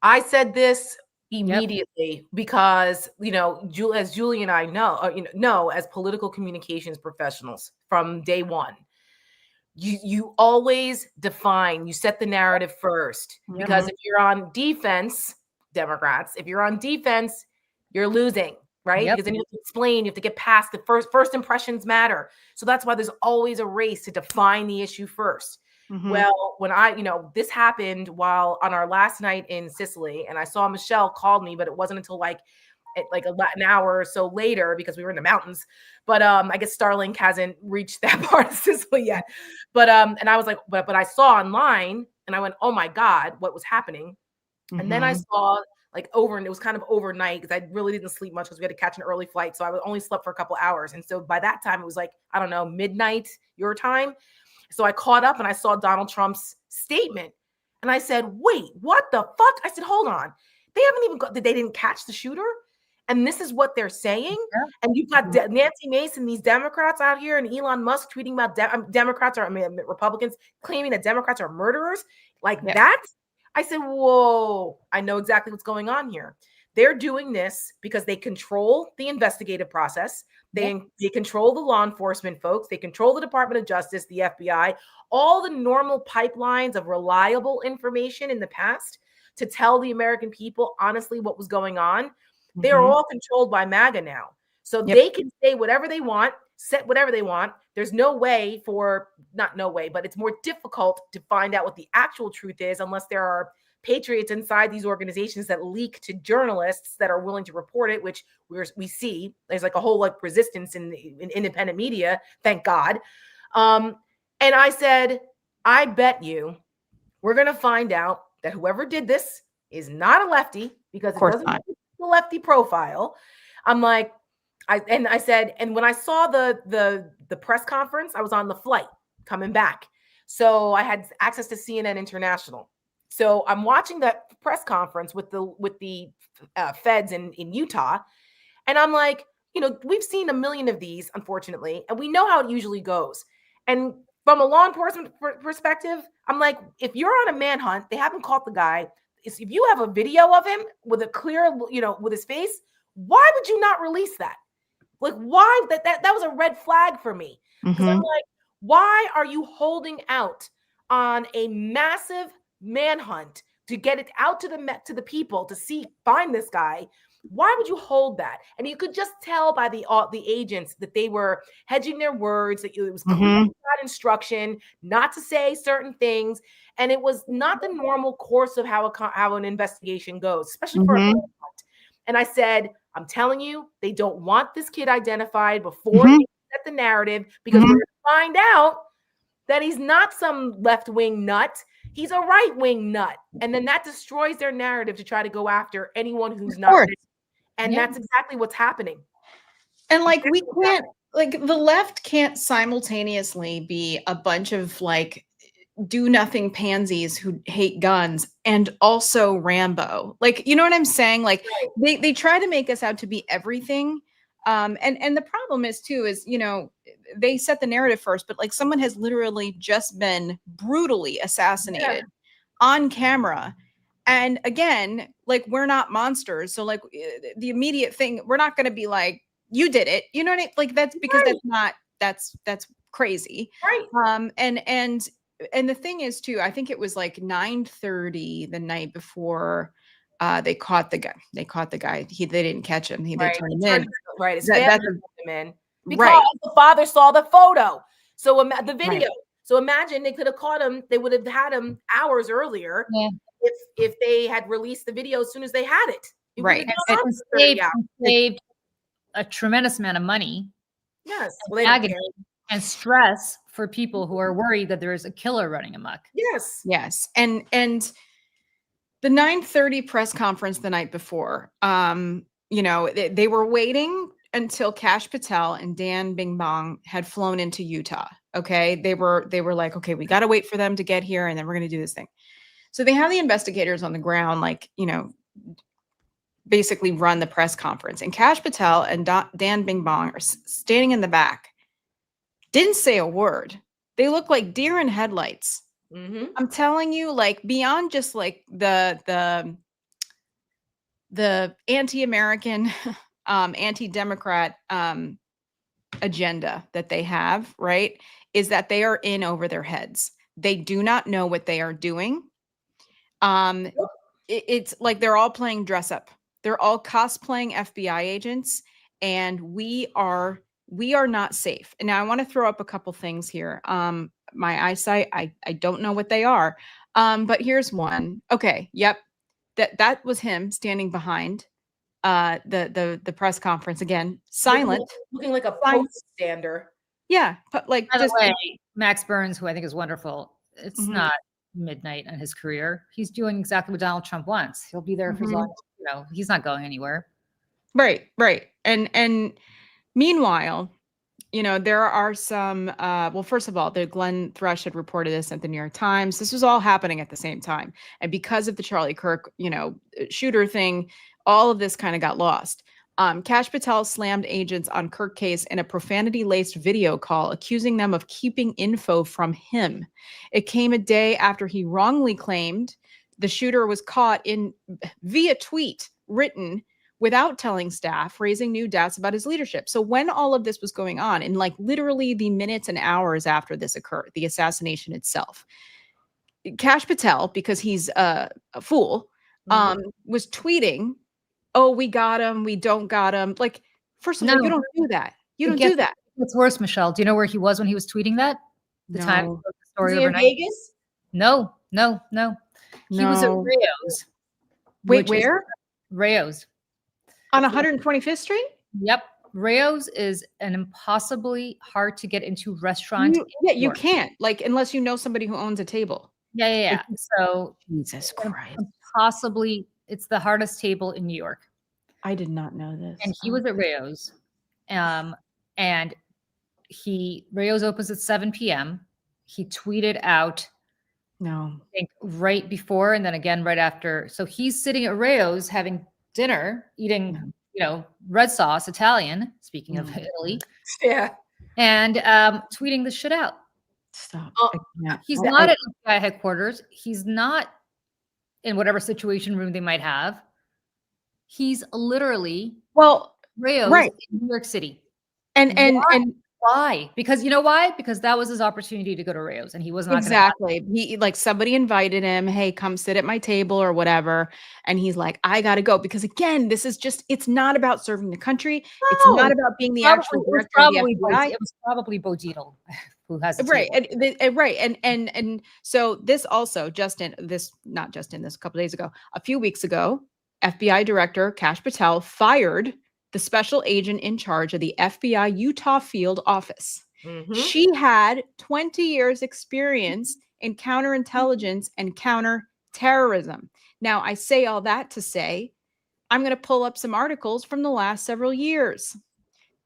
I said this immediately because, as Julie and I know, as political communications professionals from day one, you always you set the narrative first, because if you're on defense, Democrats, if you're on defense, you're losing, right? Because then you have to explain, you have to get past the first impressions matter. So that's why there's always a race to define the issue first. Well, when this happened while on our last night in Sicily, and I saw Michelle called me, but it wasn't until an hour or so later, because we were in the mountains. But I guess Starlink hasn't reached that part of Sicily yet. But and I was like, but I saw online, and I went, oh my God, what was happening? And then I saw and it was kind of overnight, because I really didn't sleep much because we had to catch an early flight. So I only slept for a couple hours. And so by that time, it was I don't know, midnight your time. So I caught up and I saw Donald Trump's statement, and I said, wait, what the fuck? I said, hold on. They haven't even they didn't catch the shooter. And this is what they're saying. Yeah. And you've got Nancy Mace and these Democrats out here, and Elon Musk tweeting about Republicans claiming that Democrats are murderers that. I said, whoa, I know exactly what's going on here. They're doing this because they control the investigative process. They control the law enforcement folks. They control the Department of Justice, the FBI, all the normal pipelines of reliable information in the past to tell the American people honestly what was going on. They're all controlled by MAGA now. So they can say whatever they want, set whatever they want. There's not no way, but it's more difficult to find out what the actual truth is unless there are patriots inside these organizations that leak to journalists that are willing to report it, which we see. There's a whole resistance in independent media, thank God. And I said, I bet you we're going to find out that whoever did this is not a lefty, because it doesn't fit the lefty profile. I'm like, I said, and when I saw the press conference, I was on the flight coming back. So I had access to CNN International. So I'm watching that press conference with the feds in Utah. And I'm like, we've seen a million of these, unfortunately, and we know how it usually goes. And from a law enforcement perspective, I'm like, if you're on a manhunt, they haven't caught the guy. If you have a video of him with a clear, with his face, why would you not release that? Like, why? That was a red flag for me. Because I'm like, why are you holding out on a massive manhunt to get it out to the people to find this guy? Why would you hold that? And you could just tell by the agents that they were hedging their words, that it was that instruction not to say certain things, and it was not the normal course of how an investigation goes, especially for a manhunt. And I said, I'm telling you, they don't want this kid identified before they set the narrative, because we're going to find out that he's not some left-wing nut. He's a right-wing nut. And then that destroys their narrative to try to go after anyone who's not. And that's exactly what's happening. And like, we can't, like, the left can't simultaneously be a bunch of like do nothing pansies who hate guns and also Rambo. Like, you know what I'm saying? Like, they try to make us out to be everything. And the problem is too, is, they set the narrative first, but like someone has literally just been brutally assassinated on camera. And again, like, we're not monsters. So like the immediate thing, we're not going to be like, you did it. You know what I mean? Like, that's because that's crazy. Right. And the thing is too, I think it was like 9:30 the night before they caught the guy. They didn't catch him. They turned him in. Right. His family turned him in because the father saw the photo. So the video. Right. So imagine they could have caught him. They would have had him hours earlier if they had released the video as soon as they had it. It saved a tremendous amount of money. Yes. Agony and stress for people who are worried that there is a killer running amok. Yes. And the 9:30 press conference the night before, they were waiting until Kash Patel and Dan Bing Bong had flown into Utah. Okay. They were like, okay, we got to wait for them to get here, and then we're going to do this thing. So they have the investigators on the ground, like, basically run the press conference, and Kash Patel and Dan Bing Bong are standing in the back. Didn't say a word. They look like deer in headlights. I'm telling you, like, beyond just like the anti-American, anti-Democrat agenda that they have, right, is that they are in over their heads. They do not know what they are doing. It's like they're all playing dress up. They're all cosplaying FBI agents, and we are not safe. And now I want to throw up a couple things here. My eyesight, I don't know what they are. But here's one. Okay. Yep. That was him standing behind the press conference again, silent, looking like a post stander. Yeah. But like, by the way, Max Burns, who I think is wonderful. It's not midnight in his career. He's doing exactly what Donald Trump wants. He'll be there for as long as, he's not going anywhere. Right. And meanwhile, there are some, well, first of all, the Glenn Thrush had reported this at the New York Times. This was all happening at the same time. And because of the Charlie Kirk, shooter thing, all of this kind of got lost. Kash Patel slammed agents on Kirk case in a profanity-laced video call, accusing them of keeping info from him. It came a day after he wrongly claimed the shooter was caught via tweet written without telling staff, raising new doubts about his leadership. So when all of this was going on, in like literally the minutes and hours after this occurred, the assassination itself, Kash Patel, because he's a fool, was tweeting, "Oh, we got him. We don't got him." Like, first of all, you don't do that. You don't do that. It's worse, Michelle. Do you know where he was when he was tweeting that? The time of the story was he overnight. in Vegas? No. He was at Rayo's. Wait, where? Rayo's. On 125th Street? Yep. Rayo's is an impossibly hard to get into restaurant. You can't, like, unless you know somebody who owns a table. Yeah. So Jesus Christ. Possibly, it's the hardest table in New York. I did not know this. And he was at Rayo's, And Rayo's opens at 7 p.m. He tweeted out, no, I think right before and then again right after. So he's sitting at Rayo's having dinner, eating, red sauce, Italian, speaking of Italy. Yeah. And tweeting the shit out. Stop. He's not at FBI headquarters. He's not in whatever situation room they might have. He's literally Rayo's in New York City. And why? Because you know why? Because that was his opportunity to go to Rayo's, and he was not exactly. He somebody invited him, hey, come sit at my table or whatever, and he's like, I gotta go because again, this is just it's not about serving the country. No, it's not about being the actual director of the FBI. It was probably Bodito who has and so this also not just in this a couple days ago, a few weeks ago, FBI Director Kash Patel fired the special agent in charge of the FBI Utah field office. Mm-hmm. She had 20 years experience in counterintelligence and counterterrorism. Now, I say all that to say, I'm going to pull up some articles from the last several years.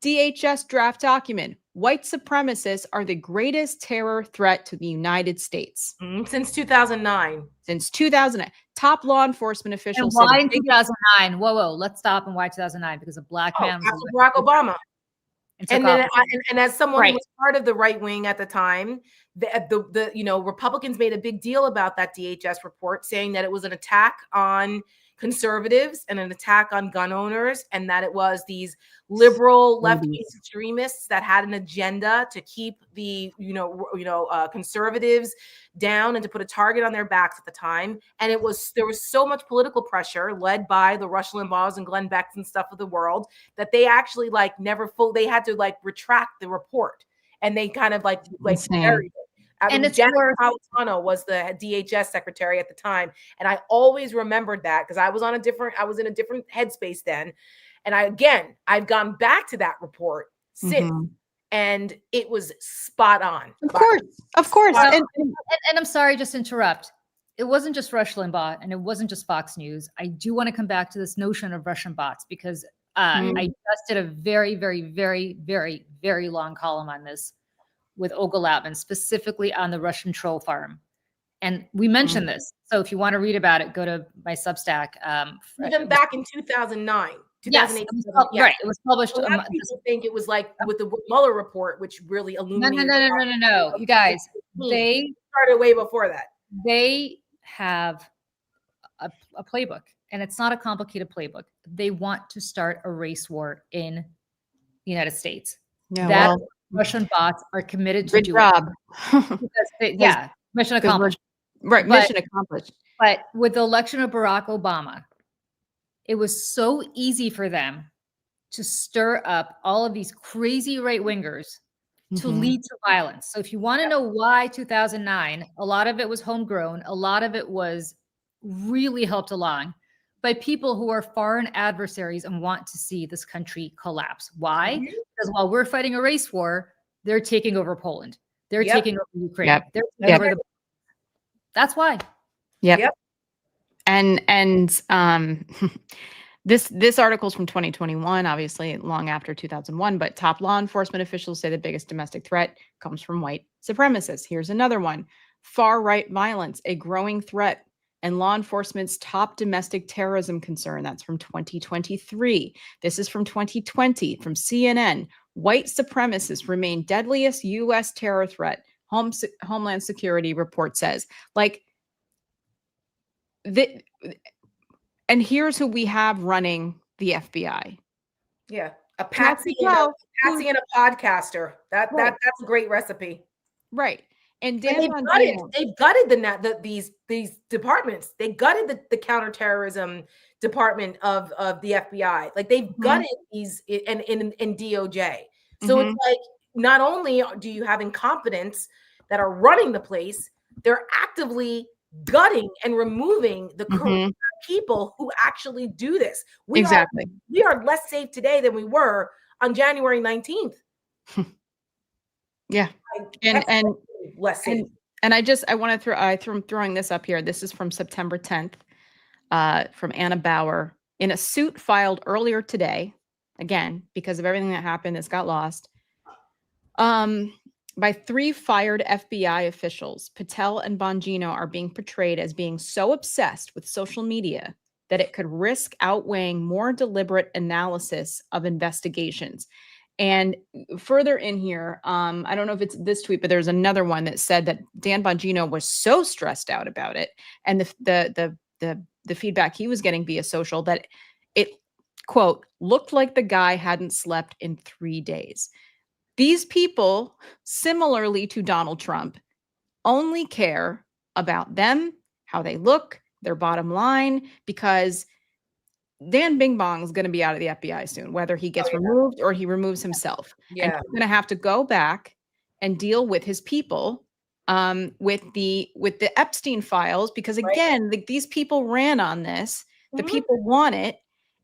DHS draft document. White supremacists are the greatest terror threat to the United States. Since 2009. Since 2009. Top law enforcement officials. And why in 2009? Whoa. Let's stop and why 2009? Because a black man was after Barack Obama. And as someone who was part of the right wing at the time, the Republicans made a big deal about that DHS report, saying that it was an attack on conservatives and an attack on gun owners, and that it was these liberal left-wing extremists that had an agenda to keep the conservatives down and to put a target on their backs at the time. And there was so much political pressure led by the Rush Limbaughs and Glenn Becks and stuff of the world that they actually they had to retract the report, and they kind of buried it. And Janet Napolitano was the DHS secretary at the time, and I always remembered that because I was in a different headspace then, and I've gone back to that report since, and it was spot on. Of course. And I'm sorry, just to interrupt. It wasn't just Rush Limbaugh, and it wasn't just Fox News. I do want to come back to this notion of Russian bots because I just did a very, very, very, very, very long column on this with Olga Lautman, specifically on the Russian troll farm. And we mentioned this. So if you want to read about it, go to my Substack. Even back in 2009. Yes, it was published. People think it was with the Mueller report, which really illuminated. No. You guys, they started way before that. They have a playbook, and it's not a complicated playbook. They want to start a race war in the United States. Yeah, Russian bots are committed to do it. Mission accomplished. Mission accomplished. But with the election of Barack Obama, it was so easy for them to stir up all of these crazy right-wingers to lead to violence. So if you want to know why 2009, a lot of it was homegrown, a lot of it was really helped along by people who are foreign adversaries and want to see this country collapse. Why? Because while we're fighting a race war, they're taking over Poland. They're taking over Ukraine. They're taking over that's why. Yep. And this article's from 2021, obviously long after 2001, but top law enforcement officials say the biggest domestic threat comes from white supremacists. Here's another one. Far-right violence, a growing threat, and law enforcement's top domestic terrorism concern. That's from 2023. This is from 2020 from CNN. White supremacists remain deadliest U.S. terror threat. Homeland Security report says. And here's who we have running the FBI. Yeah, a patsy and a podcaster. That's a great recipe. Right. And they've gutted these departments. They gutted the counterterrorism department of the FBI. They've gutted these in DOJ. So it's not only do you have incompetents that are running the place, they're actively gutting and removing the corrupt people who actually do this. We are less safe today than we were on January 19th. Yeah. And less safe. And I want to I'm throwing this up here. This is from September 10th, from Anna Bauer. In a suit filed earlier today, again, because of everything that happened, this got lost. By 3 fired FBI officials, Patel and Bongino are being portrayed as being so obsessed with social media that it could risk outweighing more deliberate analysis of investigations. And further in here, I don't know if it's this tweet, but there's another one that said that Dan Bongino was so stressed out about it, and the feedback he was getting via social, that it, quote, looked like the guy hadn't slept in 3 days. These people, similarly to Donald Trump, only care about them, how they look, their bottom line, because Dan Bing Bong is going to be out of the FBI soon, whether he gets removed or he removes himself. And he's going to have to go back and deal with his people, with the Epstein files, because again, these people ran on this. The people want it,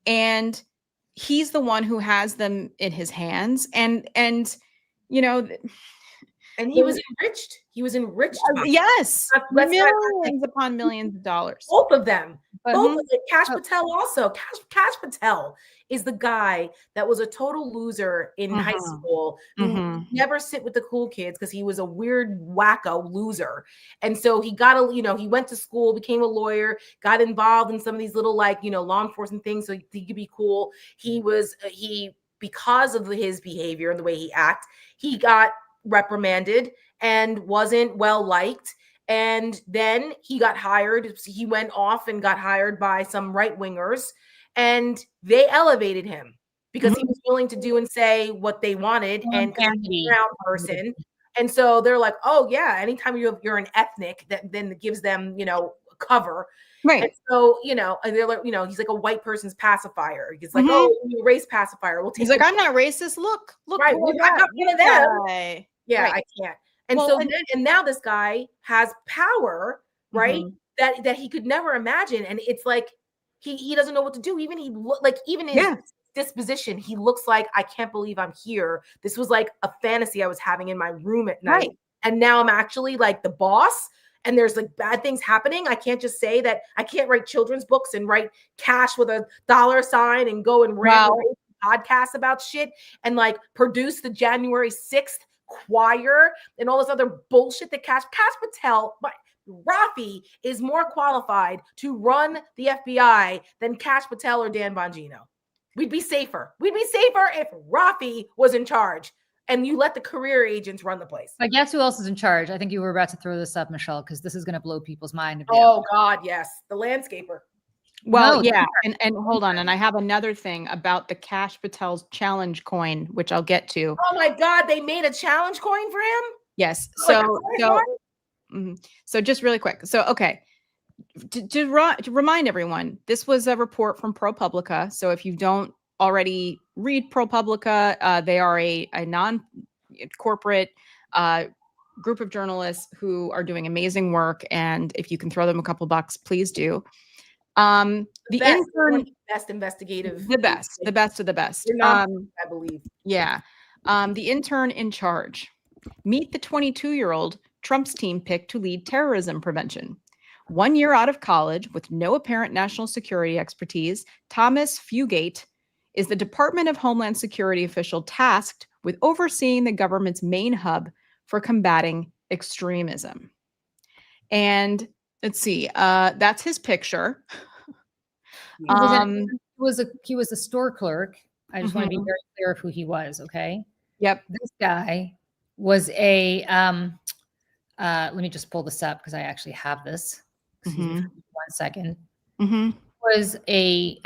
and he's the one who has them in his hands. And you know, and he was enriched. He was enriched. Yes, millions upon millions of dollars. Both of them. Both of them. Cash Patel also. Cash Patel is the guy that was a total loser in high school, who never sit with the cool kids because he was a weird wacko loser. And so he got he went to school, became a lawyer, got involved in some of these little law enforcement things so he could be cool. Because of his behavior and the way he acted, he got reprimanded and wasn't well liked. And then he got hired. He went off and got hired by some right wingers, and they elevated him because he was willing to do and say what they wanted, and he's a brown person. And so they're like, oh yeah, anytime you're an ethnic, that then gives them cover. Right. And so, and they're like, he's like a white person's pacifier. He's like, oh, you're a race pacifier. We'll take He's like, I'm not racist. Look. Right. I got one of them. Yeah, right. I can't. And and now this guy has power, right? That he could never imagine. And it's like, he doesn't know what to do. Even in his disposition, he looks like, I can't believe I'm here. This was like a fantasy I was having in my room at night. Right. And now I'm actually like the boss. And there's like bad things happening. I can't just say that I can't write children's books and write cash with a $sign and go and rant podcasts about shit and like produce the January 6th choir and all this other bullshit that Cash Patel, but Rafi is more qualified to run the FBI than Cash Patel or Dan Bongino. We'd be safer. We'd be safer if Rafi was in charge and you let the career agents run the place. I guess who else is in charge? I think you were about to throw this up, Michelle, because this is going to blow people's mind. Oh God, yes. The landscaper. Well, yeah. And hold on. And I have another thing about the Cash Patel's challenge coin, which I'll get to. Oh my God. They made a challenge coin for him? Yes. So just really quick. So, okay. To remind everyone, this was a report from ProPublica. So if you don't already read ProPublica, they are a non-corporate group of journalists who are doing amazing work. And if you can throw them a couple bucks, please do. The intern, best investigative, the best of the best. I believe. Yeah. The intern in charge. Meet the 22-year-old Trump's team picked to lead terrorism prevention. 1 year out of college with no apparent national security expertise, Thomas Fugate is the Department of Homeland Security official tasked with overseeing the government's main hub for combating extremism. And let's see, that's his picture. He was a store clerk. I just want to be very clear of who he was. Okay. Yep. This guy was a, let me just pull this up because I actually have this. 1 second. Was a,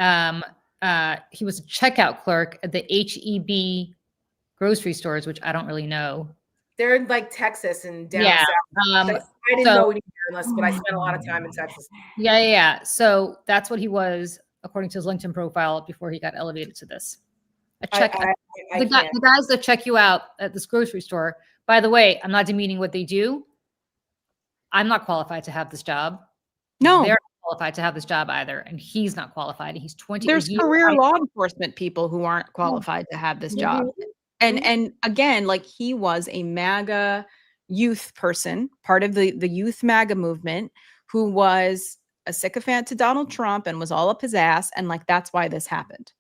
he was a checkout clerk at the HEB grocery stores, which I don't really know. They're in like Texas and down south. I didn't know any unless, but I spent a lot of time in Texas. Yeah. So that's what he was, according to his LinkedIn profile, before he got elevated to this. A checkout. The guys that check you out at this grocery store. By the way, I'm not demeaning what they do. I'm not qualified to have this job. No, they're not qualified to have this job either, and he's not qualified. He's 20. There's career law enforcement people who aren't qualified to have this job. And again, like, he was a MAGA youth person, part of the youth MAGA movement, who was a sycophant to Donald Trump and was all up his ass. And like, that's why this happened.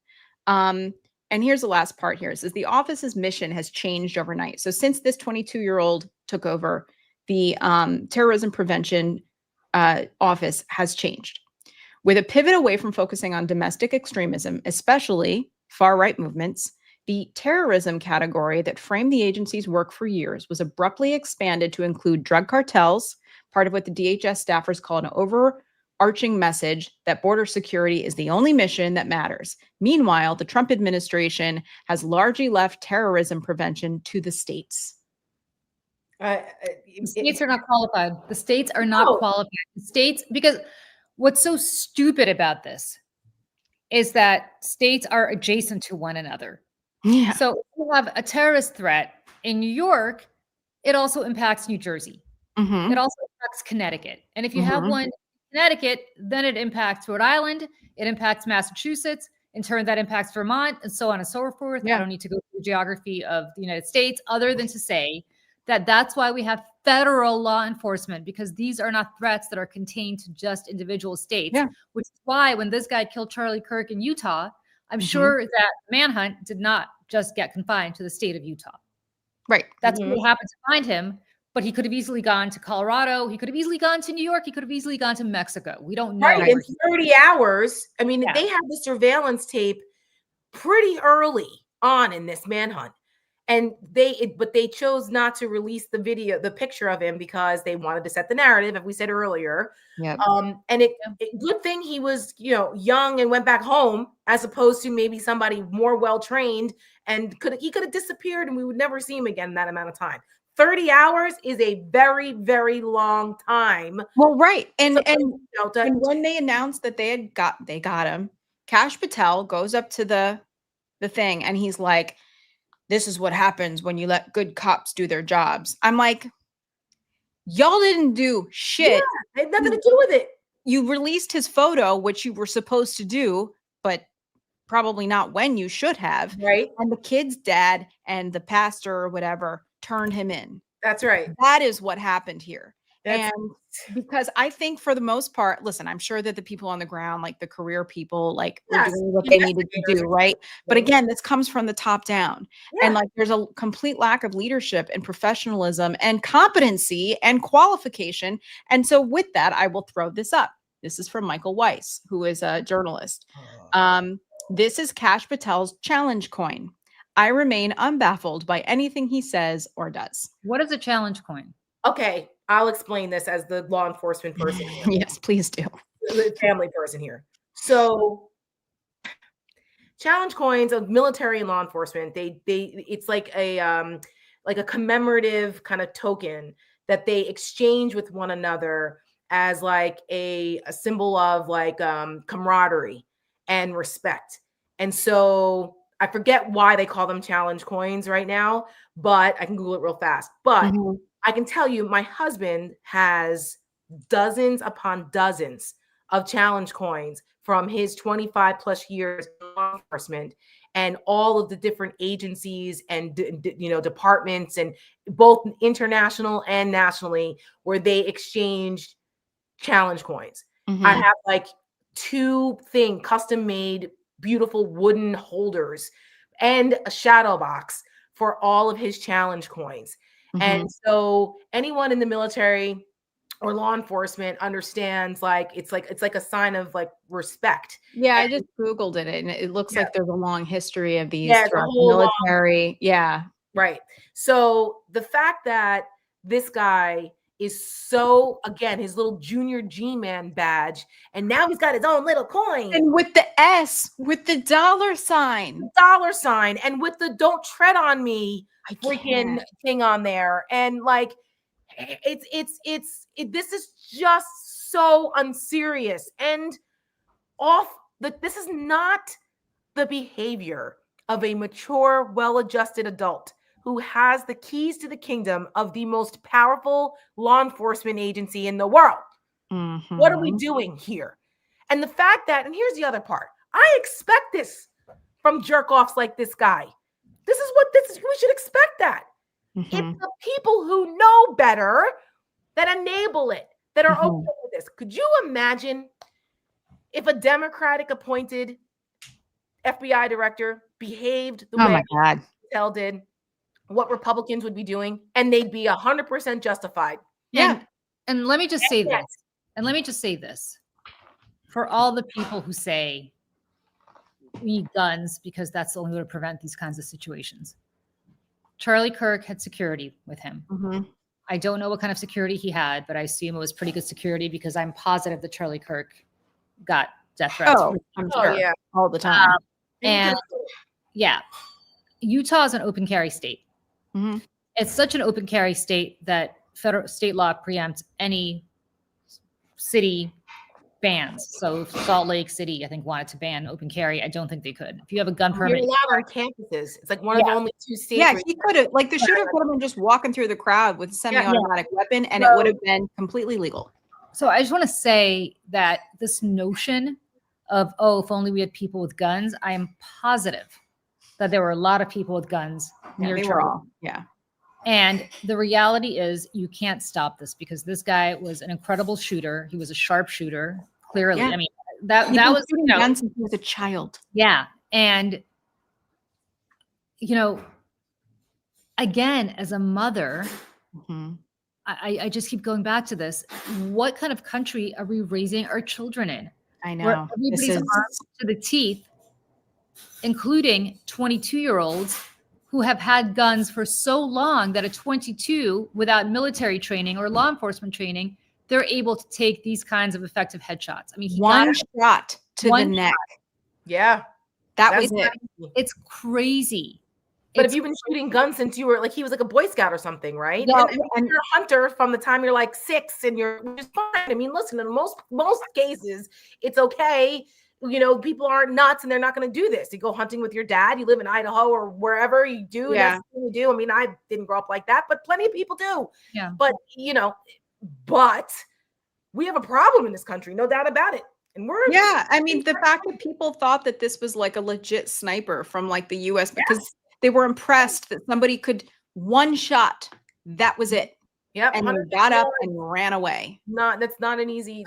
And and here's the last part here, is the office's mission has changed overnight. So since this 22-year-old took over, the terrorism prevention office has changed, with a pivot away from focusing on domestic extremism, especially far-right movements. The terrorism category that framed the agency's work for years was abruptly expanded to include drug cartels, part of what the DHS staffers call an overarching message that border security is the only mission that matters. Meanwhile, the Trump administration has largely left terrorism prevention to the states. The states are not qualified. The states are not qualified. The states, because what's so stupid about this is that states are adjacent to one another. Yeah. So if you have a terrorist threat in New York, it also impacts New Jersey. It also impacts Connecticut. And if you have one in Connecticut, then it impacts Rhode Island, it impacts Massachusetts, in turn that impacts Vermont, and so on and so forth. I don't need to go through the geography of the United States, other than to say that that's why we have federal law enforcement, because these are not threats that are contained to just individual states, which is why when this guy killed Charlie Kirk in Utah, I'm sure that manhunt did not just get confined to the state of Utah. Right. That's what happened to find him, but he could have easily gone to Colorado. He could have easily gone to New York. He could have easily gone to Mexico. We don't know. Right, in 30 hours. I mean, they had the surveillance tape pretty early on in this manhunt. And they chose not to release the picture of him, because they wanted to set the narrative, as we said earlier. And good thing he was, young and went back home, as opposed to maybe somebody more well-trained, and he could have disappeared and we would never see him again in that amount of time. 30 hours is a very, very long time. Well, right. And when they announced that they got him, Kash Patel goes up to the thing and he's like, "This is what happens when you let good cops do their jobs." I'm like, y'all didn't do shit. Yeah, they had nothing to do with it. You released his photo, which you were supposed to do, but probably not when you should have. Right. And the kid's dad and the pastor or whatever turned him in. That's right. That is what happened here. And because I think for the most part, listen, I'm sure that the people on the ground, like the career people, like were doing what they needed to do, right? But again, this comes from the top down. And like there's a complete lack of leadership and professionalism and competency and qualification. And so with that, I will throw this up. This is from Michael Weiss, who is a journalist. This is Kash Patel's challenge coin. I remain unbaffled by anything he says or does. What is a challenge coin? Okay, I'll explain this as the law enforcement person. Yes, please do. The family person here. So, challenge coins of military and law enforcement, it's like a commemorative kind of token that they exchange with one another as like a symbol of like camaraderie and respect. And so I forget why they call them challenge coins right now, but I can Google it real fast. But I can tell you, my husband has dozens upon dozens of challenge coins from his 25 plus years in law enforcement, and all of the different agencies and departments, and both international and nationally, where they exchanged challenge coins. I have like 2 custom made beautiful wooden holders and a shadow box for all of his challenge coins. And so anyone in the military or law enforcement understands, like it's like a sign of like respect. Yeah, I just Googled it and it looks like there's a long history of these throughout the military. Right. So the fact that this guy is so, again, his little junior G-man badge, and now he's got his own little coin. And with the S, with the $, and with the "don't tread on me" freaking thing on there. And like, this is just so unserious and this is not the behavior of a mature, well-adjusted adult who has the keys to the kingdom of the most powerful law enforcement agency in the world. What are we doing here? And the fact that, and here's the other part, I expect this from jerk-offs like this guy. We should expect that. It's the people who know better that enable it, that are okay with this. Could you imagine if a Democratic appointed FBI director behaved the Oh way my God. Michelle did, what Republicans would be doing, and they'd be 100% justified. Yeah. And let me just say this. And let me just say this. For all the people who say we need guns because that's the only way to prevent these kinds of situations. Charlie Kirk had security with him. Mm-hmm. I don't know what kind of security he had, but I assume it was pretty good security because I'm positive that Charlie Kirk got death threats. Oh, I'm sure. Yeah. All the time. And yeah, Utah is an open carry state. Mm-hmm. It's such an open carry state that federal state law preempts any city bans. So if Salt Lake City, I think, wanted to ban open carry, I don't think they could. If you have a gun permit, you're allowed on campuses. It's like one of the only 2 states. Yeah, he could have, like, the shooter could have been just walking through the crowd with a semi-automatic weapon, and it would have been completely legal. So I just want to say that this notion of, oh, if only we had people with guns, I am positive that there were a lot of people with guns near Charlie. And the reality is you can't stop this because this guy was an incredible shooter. He was a sharp shooter, clearly. I mean, that was, shooting guns since he was a child. Yeah. And, again, as a mother, I just keep going back to this. What kind of country are we raising our children in? I know. Where everybody's armed to the teeth, including 22-year-olds who have had guns for so long that at 22, without military training or law enforcement training, they're able to take these kinds of effective headshots. I mean, one shot to the neck. Yeah. That was it. It's crazy. But if you've been shooting guns since you were like, he was like a Boy Scout or something, right? Yeah, and you're a hunter from the time you're like 6 and you're just fine. I mean, listen, in most cases, it's okay. People aren't nuts and they're not going to do this. You go hunting with your dad, you live in Idaho or wherever you do. Yeah. That's what you do. I mean, I didn't grow up like that, but plenty of people do. Yeah. But, but we have a problem in this country, no doubt about it. And I mean, the fact that people thought that this was like a legit sniper from like the US because they were impressed that somebody could one shot. That was it. Yep. And they got up and ran away. It's not an easy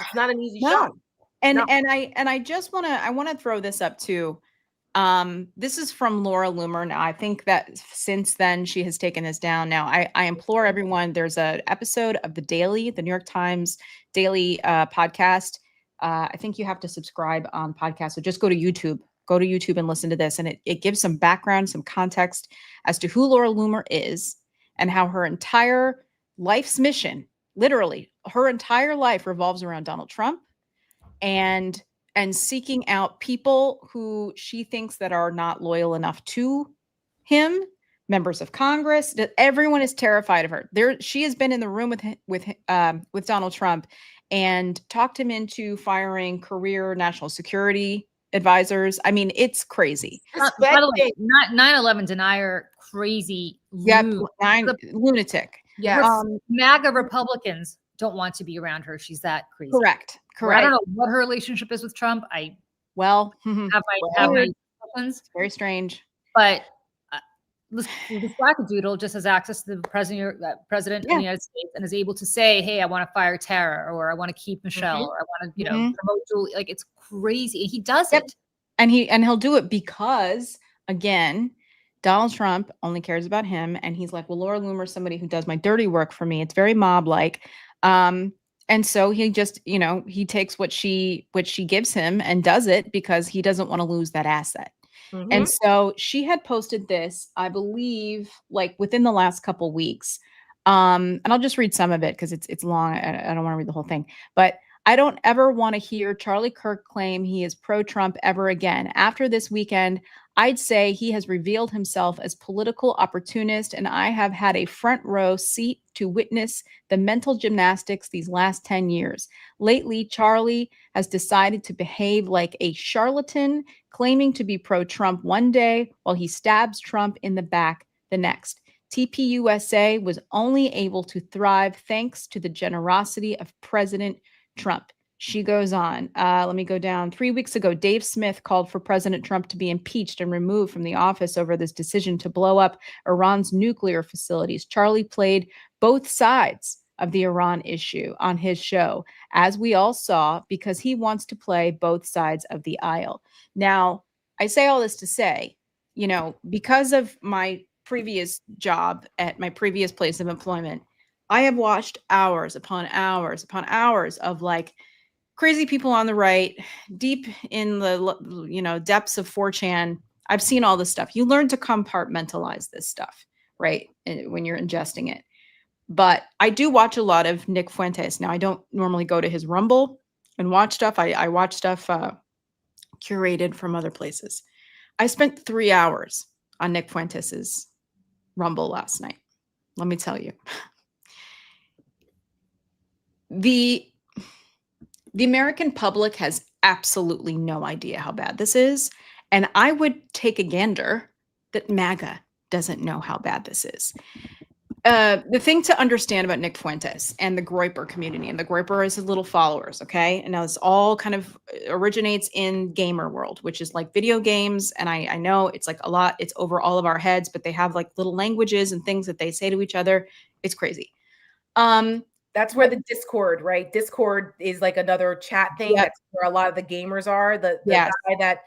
shot. And I just want to throw this up too. This is from Laura Loomer. Now, I think that since then she has taken this down. Now, I implore everyone, there's an episode of the New York Times Daily podcast. I think you have to subscribe on podcast. So just go to YouTube and listen to this. And it gives some background, some context as to who Laura Loomer is and how her entire life's mission, literally her entire life, revolves around Donald Trump and seeking out people who she thinks that are not loyal enough to him, members of Congress. That everyone is terrified of her. She has been in the room with Donald Trump and talked him into firing career national security advisors. I mean, it's crazy. By the way, 9/11 denier, crazy. Lunatic. Yeah. MAGA Republicans don't want to be around her. She's that crazy. Correct. I don't know what her relationship is with Trump. Have my questions. It's very strange. But this wackadoodle just has access to the president of the United States and is able to say, hey, I want to fire Tara, or I want to keep Michelle, or I want to, promote Julie. Like, it's crazy. And he does it. And he'll do it because, again, Donald Trump only cares about him. And he's like, well, Laura Loomer is somebody who does my dirty work for me. It's very mob-like. And so he just, he takes what she gives him and does it because he doesn't want to lose that asset. Mm-hmm. And so she had posted this, I believe, like within the last couple weeks. And I'll just read some of it because it's long. I don't want to read the whole thing, but I don't ever want to hear Charlie Kirk claim he is pro-Trump ever again. After this weekend, I'd say he has revealed himself as political opportunist, and I have had a front row seat to witness the mental gymnastics these last 10 years. Lately, Charlie has decided to behave like a charlatan, claiming to be pro-Trump one day while he stabs Trump in the back the next. TPUSA was only able to thrive thanks to the generosity of President Trump. She goes on. Let me go down. 3 weeks ago, Dave Smith called for President Trump to be impeached and removed from the office over this decision to blow up Iran's nuclear facilities. Charlie played both sides of the Iran issue on his show, as we all saw, because he wants to play both sides of the aisle. Now, I say all this to say you know, because of my previous job at my previous place of employment, I have watched hours upon hours upon hours of like crazy people on the right, deep in the, you know, depths of 4chan. I've seen all this stuff. You learn to compartmentalize this stuff, right? When you're ingesting it. But I do watch a lot of Nick Fuentes. Now, I don't normally go to his Rumble and watch stuff. I watch stuff curated from other places. I spent 3 hours on Nick Fuentes's Rumble last night. Let me tell you. The American public has absolutely no idea how bad this is. And I would take a gander that MAGA doesn't know how bad this is. The thing to understand about Nick Fuentes and the Groper community, and the Groper is his little followers, okay? And now this all kind of originates in gamer world, which is like video games. And I know it's like a lot, it's over all of our heads, but they have like little languages and things that they say to each other. It's crazy. That's where the Discord, right? Discord is like another chat thing. Yep. That's where a lot of the gamers are. The guy that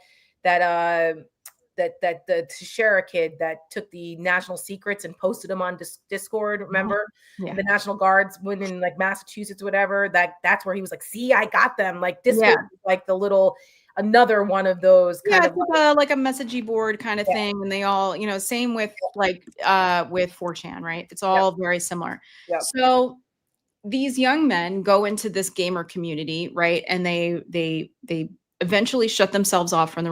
the Teixeira kid that took the national secrets and posted them on Discord, remember? Yeah. The National Guards went in like Massachusetts, whatever. That's where he was like, see, I got them. Like Discord is like the little another one of those kind of like a messagey board kind of thing. And they all, you know, same with like with 4chan, right? It's all very similar. Yep. So these young men go into this gamer community, right? And they eventually shut themselves off from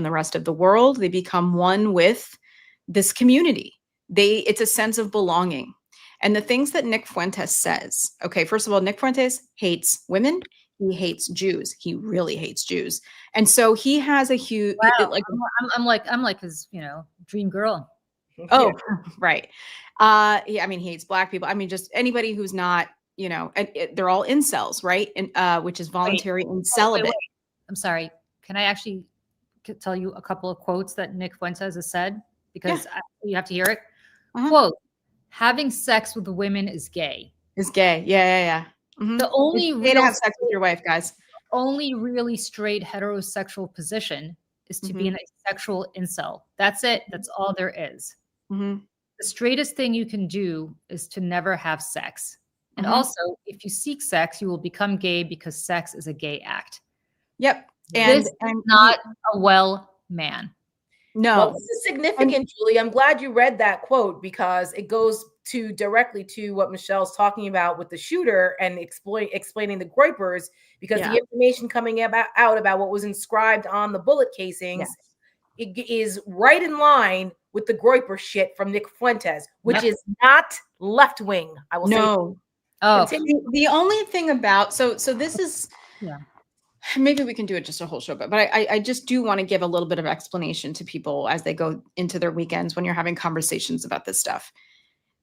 the rest of the world. They become one with this community. It's a sense of belonging. And the things that Nick Fuentes says, okay, first of all, Nick Fuentes hates women. He hates Jews. He really hates Jews. And so he has a huge, I'm like his, you know, dream girl. Oh, right. Yeah. I mean, he hates Black people. I mean, just anybody who's not, you know, they're all incels, right? And which is voluntary and celibate. Wait. I'm sorry. Can I actually tell you a couple of quotes that Nick Fuentes has said? Because you have to hear it. Quote, having sex with women is gay. Is gay. Yeah. Mm-hmm. The only way to have sex with your wife, guys. Only really straight heterosexual position is to be an asexual incel. That's it. That's all there is. The straightest thing you can do is to never have sex. And also, if you seek sex, you will become gay because sex is a gay act. Yep. And this is not a well man. No. Well, this is significant, Julie. I'm glad you read that quote because it goes directly to what Michelle's talking about with the shooter and explaining the Gropers, because the information coming out about what was inscribed on the bullet casings it is right in line with the Groper shit from Nick Fuentes, which is not left wing. I will say. Oh, the only thing about so this is maybe we can do it just a whole show, but I just do want to give a little bit of explanation to people as they go into their weekends when you're having conversations about this stuff.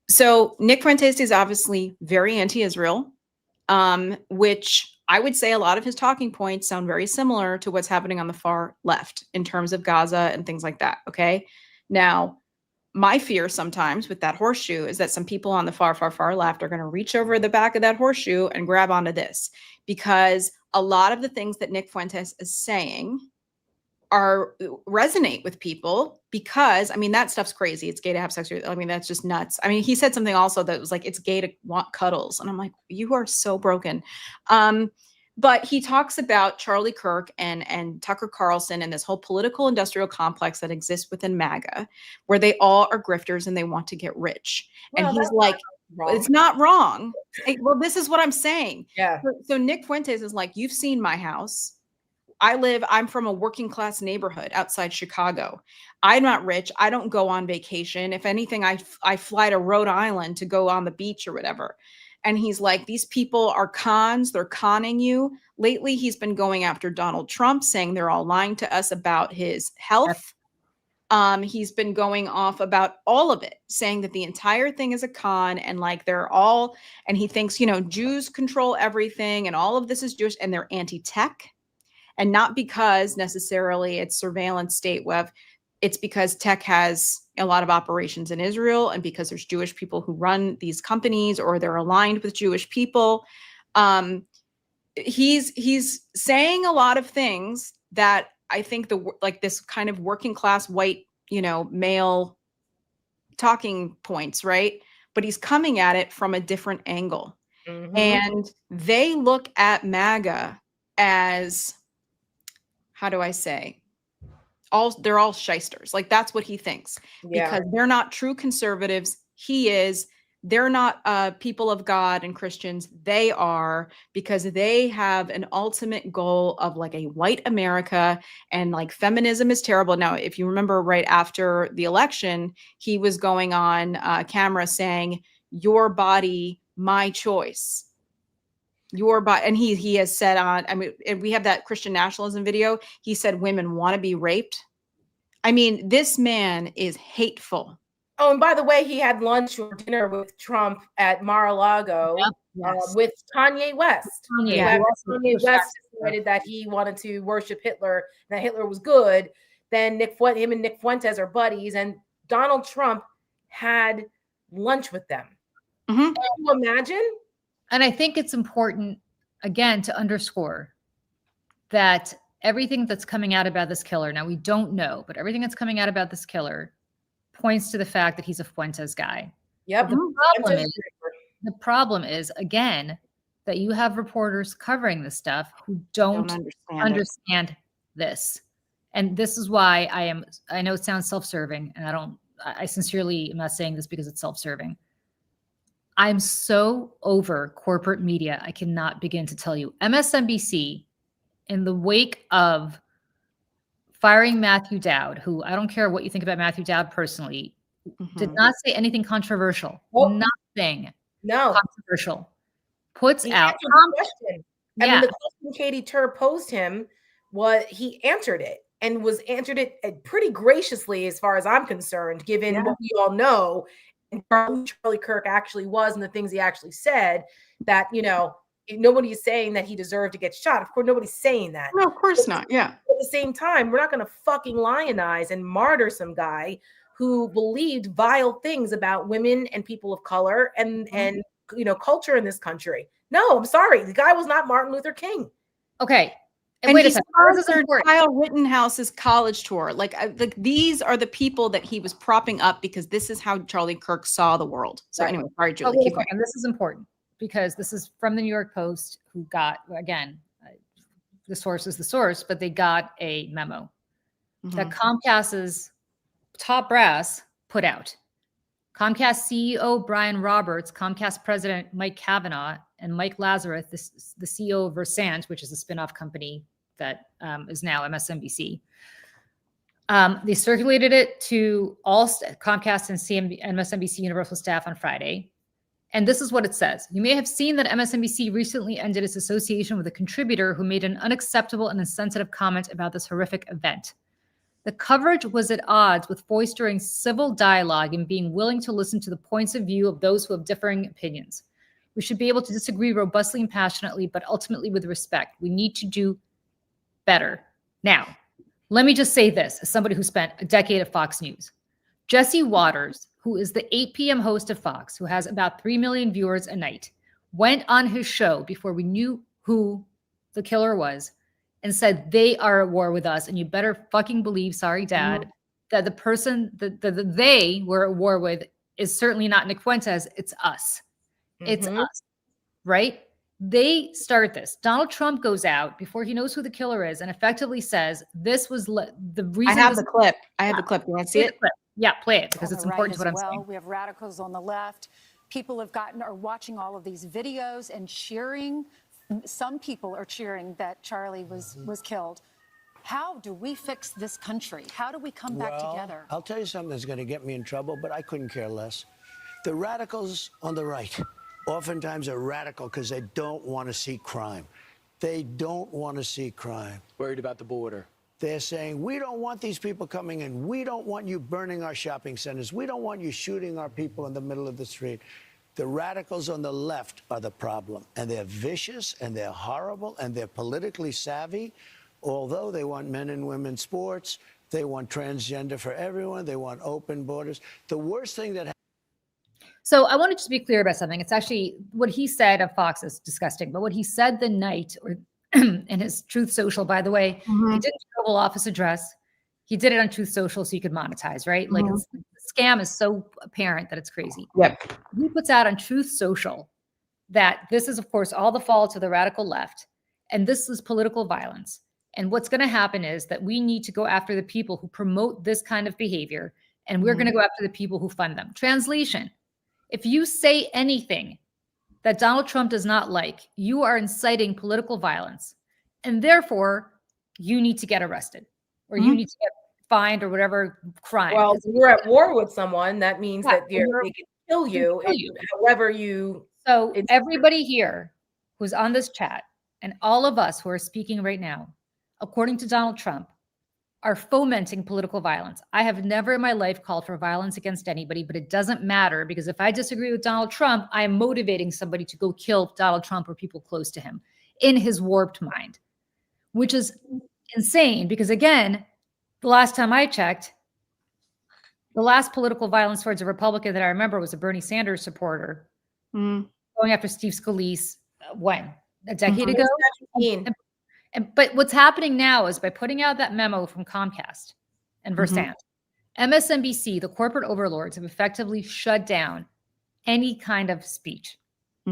So Nick Fuentes is obviously very anti-Israel, which I would say a lot of his talking points sound very similar to what's happening on the far left in terms of Gaza and things like that. Okay. Now, my fear sometimes with that horseshoe is that some people on the far, far, far left are going to reach over the back of that horseshoe and grab onto this, because a lot of the things that Nick Fuentes is saying resonate with people, because I mean, that stuff's crazy. It's gay to have sex. I mean, that's just nuts. I mean, he said something also that was like, it's gay to want cuddles. And I'm like, you are so broken. But he talks about Charlie Kirk and Tucker Carlson and this whole political industrial complex that exists within MAGA, where they all are grifters and they want to get rich. Well, and he's like, it's not wrong. Well, this is what I'm saying. Yeah. So Nick Fuentes is like, you've seen my house. I'm from a working class neighborhood outside Chicago. I'm not rich. I don't go on vacation. If anything, I fly to Rhode Island to go on the beach or whatever. And he's like, these people are cons. They're conning you. Lately, he's been going after Donald Trump, saying they're all lying to us about his health. He's been going off about all of it, saying that the entire thing is a con, and like they're all, and he thinks, you know, Jews control everything and all of this is Jewish, and they're anti-tech. And not because necessarily it's surveillance state web. It's because tech has a lot of operations in Israel, and because there's Jewish people who run these companies or they're aligned with Jewish people. He's saying a lot of things that I think this kind of working class white, male talking points, right? But he's coming at it from a different angle. And they look at MAGA as, how do I say, they're all shysters. Like, that's what he thinks, because they're not true conservatives. He is. They're not people of God and Christians. They are, because they have an ultimate goal of like a white America, and like feminism is terrible. Now, if you remember, right after the election, he was going on camera saying, "Your body, my choice." Your body. And he has said on, I mean, we have that Christian nationalism video. He said women want to be raped. I mean, this man is hateful. Oh, and by the way, he had lunch or dinner with Trump at Mar-a-Lago with Kanye West. Kanye West decided that he wanted to worship Hitler, that Hitler was good. Then him and Nick Fuentes are buddies, and Donald Trump had lunch with them. Can you imagine? And I think it's important, again, to underscore that everything that's coming out about this killer, now we don't know, but everything that's coming out about this killer points to the fact that he's a Fuentes guy. Yep. The problem is, again, that you have reporters covering this stuff who don't understand this. And this is why I know it sounds self-serving, and I sincerely am not saying this because it's self-serving. I'm so over corporate media. I cannot begin to tell you. MSNBC, in the wake of firing Matthew Dowd, who, I don't care what you think about Matthew Dowd personally, did not say anything controversial. Nothing controversial. Puts out question. And when the question Katie Tur posed him, he answered it, and answered it pretty graciously, as far as I'm concerned, given what we all know and who Charlie Kirk actually was and the things he actually said. That, nobody's saying that he deserved to get shot. Of course, nobody's saying that. No, of course not. Yeah. At the same time, we're not going to fucking lionize and martyr some guy who believed vile things about women and people of color and culture in this country. No, I'm sorry. The guy was not Martin Luther King. Okay. And wait a second. Sponsored Kyle Rittenhouse's college tour. Like these are the people that he was propping up, because this is how Charlie Kirk saw the world. So anyway, sorry, Julie. Keep going. And this is important, because this is from the New York Post, who got, again, the source is the source, but they got a memo that Comcast's top brass put out. Comcast CEO Brian Roberts, Comcast President Mike Kavanaugh, and Mike Lazarus, the CEO of Versant, which is a spinoff company that is now MSNBC. They circulated it to all Comcast and MSNBC Universal staff on Friday. And this is what it says. You may have seen that MSNBC recently ended its association with a contributor who made an unacceptable and insensitive comment about this horrific event. The coverage was at odds with fostering civil dialogue and being willing to listen to the points of view of those who have differing opinions. We should be able to disagree robustly and passionately, but ultimately with respect. We need to do better. Now, let me just say this, as somebody who spent a decade at Fox News. Jesse Waters, who is the 8 p.m. host of Fox, who has about 3 million viewers a night, went on his show before we knew who the killer was and said, they are at war with us. And you better fucking believe, sorry, Dad, that the person that they were at war with is certainly not Nick Fuentes. It's us. It's us, right? They start this. Donald Trump goes out before he knows who the killer is and effectively says, this was the reason. I have the clip. I have the clip. You want to see it? Yeah, play it, because it's important to what I'm saying. We have radicals on the left. People are watching all of these videos and cheering. Some people are cheering that Charlie was killed. How do we fix this country? How do we come back together? I'll tell you something that's going to get me in trouble, but I couldn't care less. The radicals on the right oftentimes are radical because they don't want to see crime. They don't want to see crime. Worried about the border. They're saying, we don't want these people coming in. We don't want you burning our shopping centers. We don't want you shooting our people in the middle of the street. The radicals on the left are the problem. And they're vicious, and they're horrible, and they're politically savvy. Although they want men and women sports, they want transgender for everyone, they want open borders. The worst thing that So I wanted to be clear about something. It's actually what he said of Fox is disgusting, but what he said the night, or in his Truth Social, by the way, he did the Oval Office address. He did it on Truth Social so you could monetize, right? Like the scam is so apparent that it's crazy. Yep. He puts out on Truth Social that this is, of course, all the fault of the radical left. And this is political violence. And what's going to happen is that we need to go after the people who promote this kind of behavior. And we're going to go after the people who fund them. Translation: if you say anything that Donald Trump does not like, you are inciting political violence. And therefore, you need to get arrested or you need to get fined or whatever crime. Well, if you're at war with someone, that means that they can kill you, however you. So everybody here who's on this chat and all of us who are speaking right now, according to Donald Trump, are fomenting political violence. I have never in my life called for violence against anybody, but it doesn't matter because if I disagree with Donald Trump, I am motivating somebody to go kill Donald Trump or people close to him in his warped mind, which is insane because, again, the last time I checked, the last political violence towards a Republican that I remember was a Bernie Sanders supporter going after Steve Scalise, when? A decade ago? But what's happening now is by putting out that memo from Comcast and Versant, MSNBC, the corporate overlords, have effectively shut down any kind of speech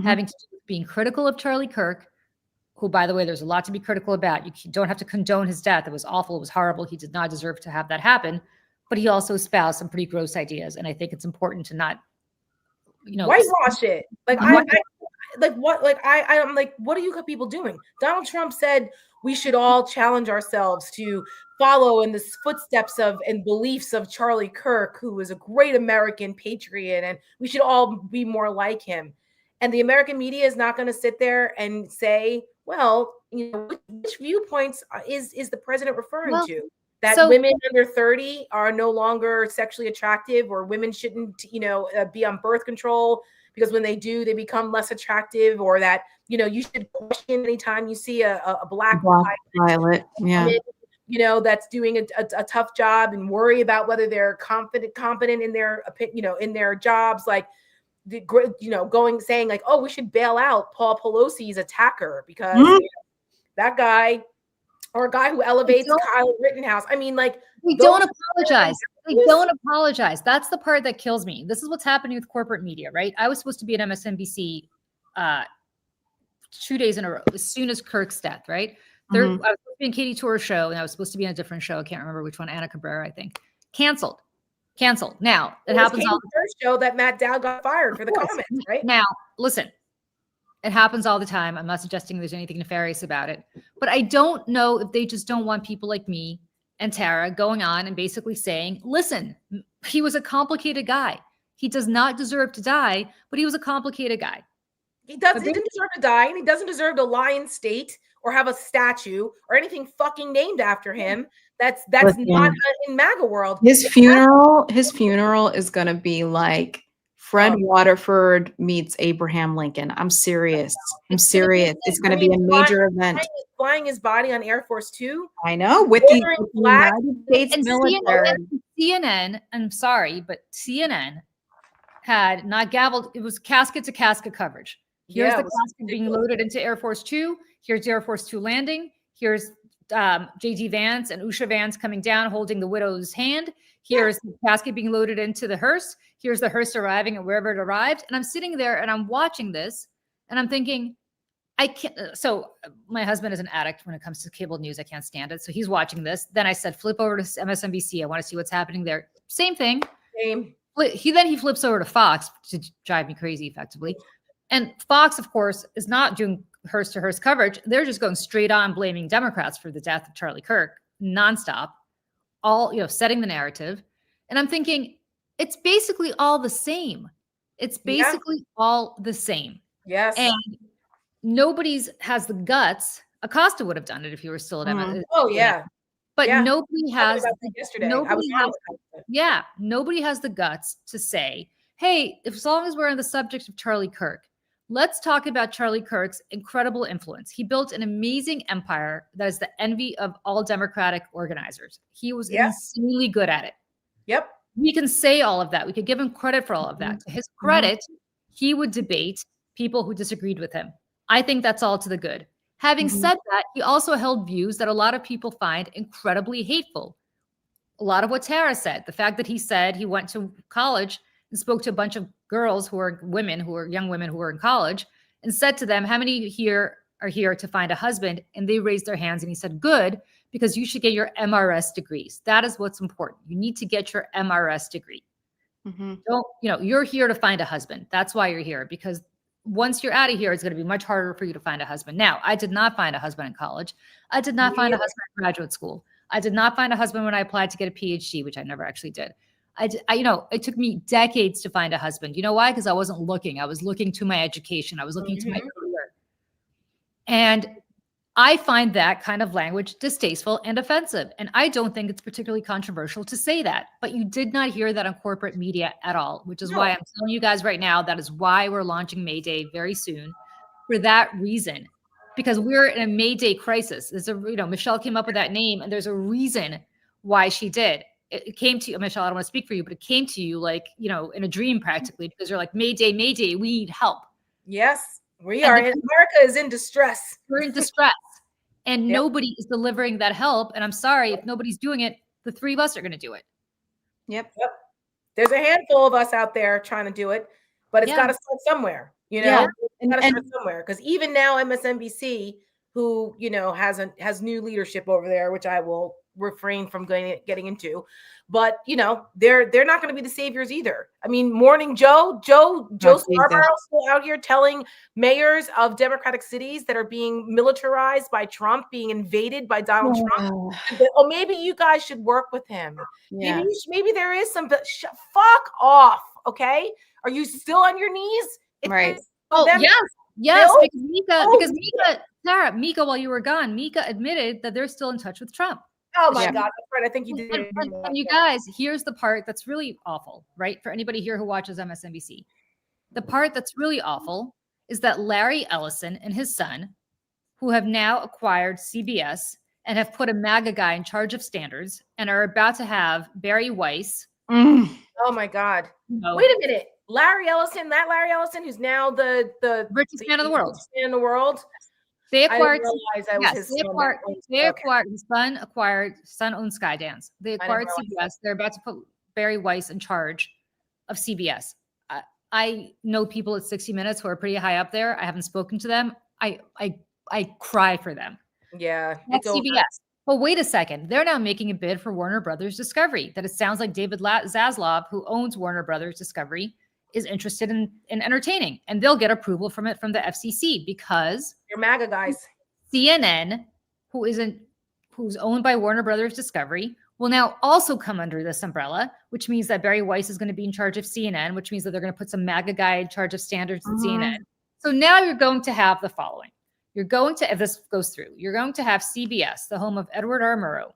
having to do with being critical of Charlie Kirk, who, by the way, there's a lot to be critical about. You don't have to condone his death. It was awful. It was horrible. He did not deserve to have that happen. But he also espoused some pretty gross ideas. And I think it's important to not, whitewash it. I'm like, what are you people doing? Donald Trump said we should all challenge ourselves to follow in the footsteps of and beliefs of Charlie Kirk, who was a great American patriot, and we should all be more like him. And the American media is not going to sit there and say, well, which viewpoints is the president referring to? That women under 30 are no longer sexually attractive, or women shouldn't, be on birth control because when they do, they become less attractive, or that, you should question anytime you see a black pilot, that's doing a tough job, and worry about whether they're competent in their, in their jobs. Like, saying like, oh, we should bail out Paul Pelosi's attacker because that guy, or a guy who elevates Kyle Rittenhouse. I mean, like, they don't apologize. They don't apologize. That's the part that kills me. This is what's happening with corporate media, right? I was supposed to be at MSNBC 2 days in a row as soon as Kirk's death, right? I was supposed to be in Katie Tour's show, and I was supposed to be in a different show. I can't remember which one. Anna Cabrera, I think. Canceled. Now, it happens all the first show that Matt Dowd got fired for the comments, right? Now, listen, it happens all the time. I'm not suggesting there's anything nefarious about it, but I don't know if they just don't want people like me and Tara going on and basically saying, listen, he was a complicated guy. He does not deserve to die, but he was a complicated guy. He didn't deserve to die, and he doesn't deserve to lie in state or have a statue or anything fucking named after him. That's not in MAGA world. His funeral is going to be like Fred Waterford meets Abraham Lincoln. I'm serious. It's going to be a major event. Flying his body on Air Force Two. I know, with the United States military. CNN, I'm sorry, but CNN had not gavelled. It was casket to casket coverage. Here's the casket being loaded into Air Force Two. Here's Air Force Two landing. Here's J.D. Vance and Usha Vance coming down, holding the widow's hand. Here's the casket being loaded into the hearse. Here's the hearse arriving at wherever it arrived. And I'm sitting there and I'm watching this and I'm thinking, I can't. So my husband is an addict when it comes to cable news. I can't stand it. So he's watching this. Then I said, flip over to MSNBC. I want to see what's happening there. Same thing. Same. He flips over to Fox to drive me crazy effectively. And Fox, of course, is not doing hearse to hearse coverage. They're just going straight on blaming Democrats for the death of Charlie Kirk nonstop, all, setting the narrative. And I'm thinking, it's basically all the same. It's basically all the same. Yes. And nobody's has the guts. Acosta would have done it if he were still at MS. Oh, yeah. But nobody has. Yesterday. Nobody has the guts to say, hey, as long as we're on the subject of Charlie Kirk, let's talk about Charlie Kirk's incredible influence. He built an amazing empire that is the envy of all Democratic organizers. He was insanely good at it. Yep. We can say all of that. We could give him credit for all of that. To his credit, he would debate people who disagreed with him. I think that's all to the good. Having said that, he also held views that a lot of people find incredibly hateful. a lot of what Tara said. The fact that he said he went to college and spoke to a bunch of girls who are young women who are in college, and said to them, how many here are here to find a husband? And they raised their hands, and he said, good, because you should get your MRS degrees. That is what's important. You need to get your MRS degree. Don't, you're here to find a husband. That's why you're here, because once you're out of here, it's going to be much harder for you to find a husband. Now, I did not find a husband in college. I did not find a husband in graduate school. I did not find a husband when I applied to get a PhD, which I never actually did. It took me decades to find a husband. You know why? Because I wasn't looking. I was looking to my education. I was looking to my career. And I find that kind of language distasteful and offensive. And I don't think it's particularly controversial to say that. But you did not hear that on corporate media at all, which is why I'm telling you guys right now, that is why we're launching May Day very soon, for that reason. Because we're in a May Day crisis. There's Michelle came up with that name, and there's a reason why she did. It came to you, Michelle, I don't want to speak for you, but it came to you like, in a dream practically, because you're like, May Day, we need help. Yes, we are. America is in distress. We're in distress. And nobody is delivering that help. And I'm sorry, if nobody's doing it, the three of us are going to do it. Yep. There's a handful of us out there trying to do it, but it's got to start somewhere, It's got to start somewhere. Because even now, MSNBC, who, has new leadership over there, which I will refrain from getting into, but they're not going to be the saviors either. I mean, Morning Joe Scarborough still out here telling mayors of Democratic cities that are being militarized by Trump, being invaded by Donald Trump. Oh, maybe you guys should work with him. Yeah. Maybe there is some. Fuck off. Okay, are you still on your knees? Right. Yes. Because Mika, while you were gone, Mika admitted that they're still in touch with Trump. Oh my God, that's right. I think you did. And you guys, here's the part that's really awful, right? For anybody here who watches MSNBC. The part that's really awful is that Larry Ellison and his son, who have now acquired CBS and have put a MAGA guy in charge of standards and are about to have Barry Weiss. Oh my God. Wait a minute. Larry Ellison, who's now the richest man in the world. They acquired. His son owns Skydance. They acquired CBS. They're about to put Barry Weiss in charge of CBS. I know people at 60 Minutes who are pretty high up there. I haven't spoken to them. I cry for them. Yeah, that's CBS. But wait a second. They're now making a bid for Warner Brothers Discovery. That it sounds like David Zaslav, who owns Warner Brothers Discovery, is interested in entertaining, and they'll get approval from the FCC because you're MAGA guys. CNN, who's owned by Warner Brothers Discovery, will now also come under this umbrella, which means that Barry Weiss is going to be in charge of CNN, which means that they're going to put some MAGA guy in charge of standards at CNN. So now you're going to have the following. If this goes through, you're going to have CBS, the home of Edward R. Murrow,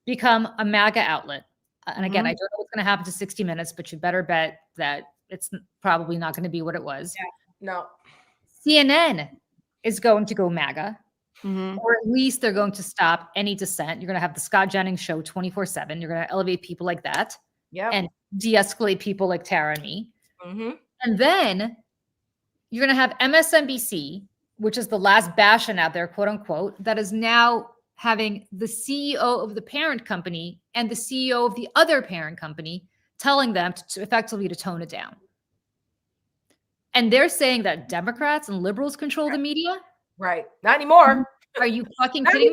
become a MAGA outlet. And again, I don't know what's going to happen to 60 Minutes, but you better bet that it's probably not going to be what it was. Yeah, no. CNN is going to go MAGA, or at least they're going to stop any dissent. You're going to have the Scott Jennings show 24/7. You're going to elevate people like that and de-escalate people like Tara and me. And then you're going to have MSNBC, which is the last bastion out there, quote unquote, that is now having the CEO of the parent company and the CEO of the other parent company telling them to effectively to tone it down. And they're saying that Democrats and liberals control the media? Right. Not anymore. Are you fucking kidding me?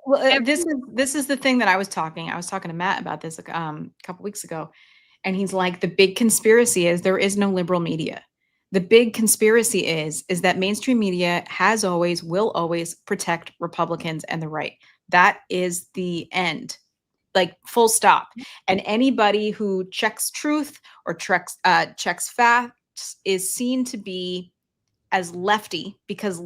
Well, this is the thing that I was talking to Matt about this a couple weeks ago. And he's like, the big conspiracy is there is no liberal media. The big conspiracy is that mainstream media has always, will always protect Republicans and the right. That is the end, like full stop. And anybody who checks truth or checks facts is seen to be as lefty, because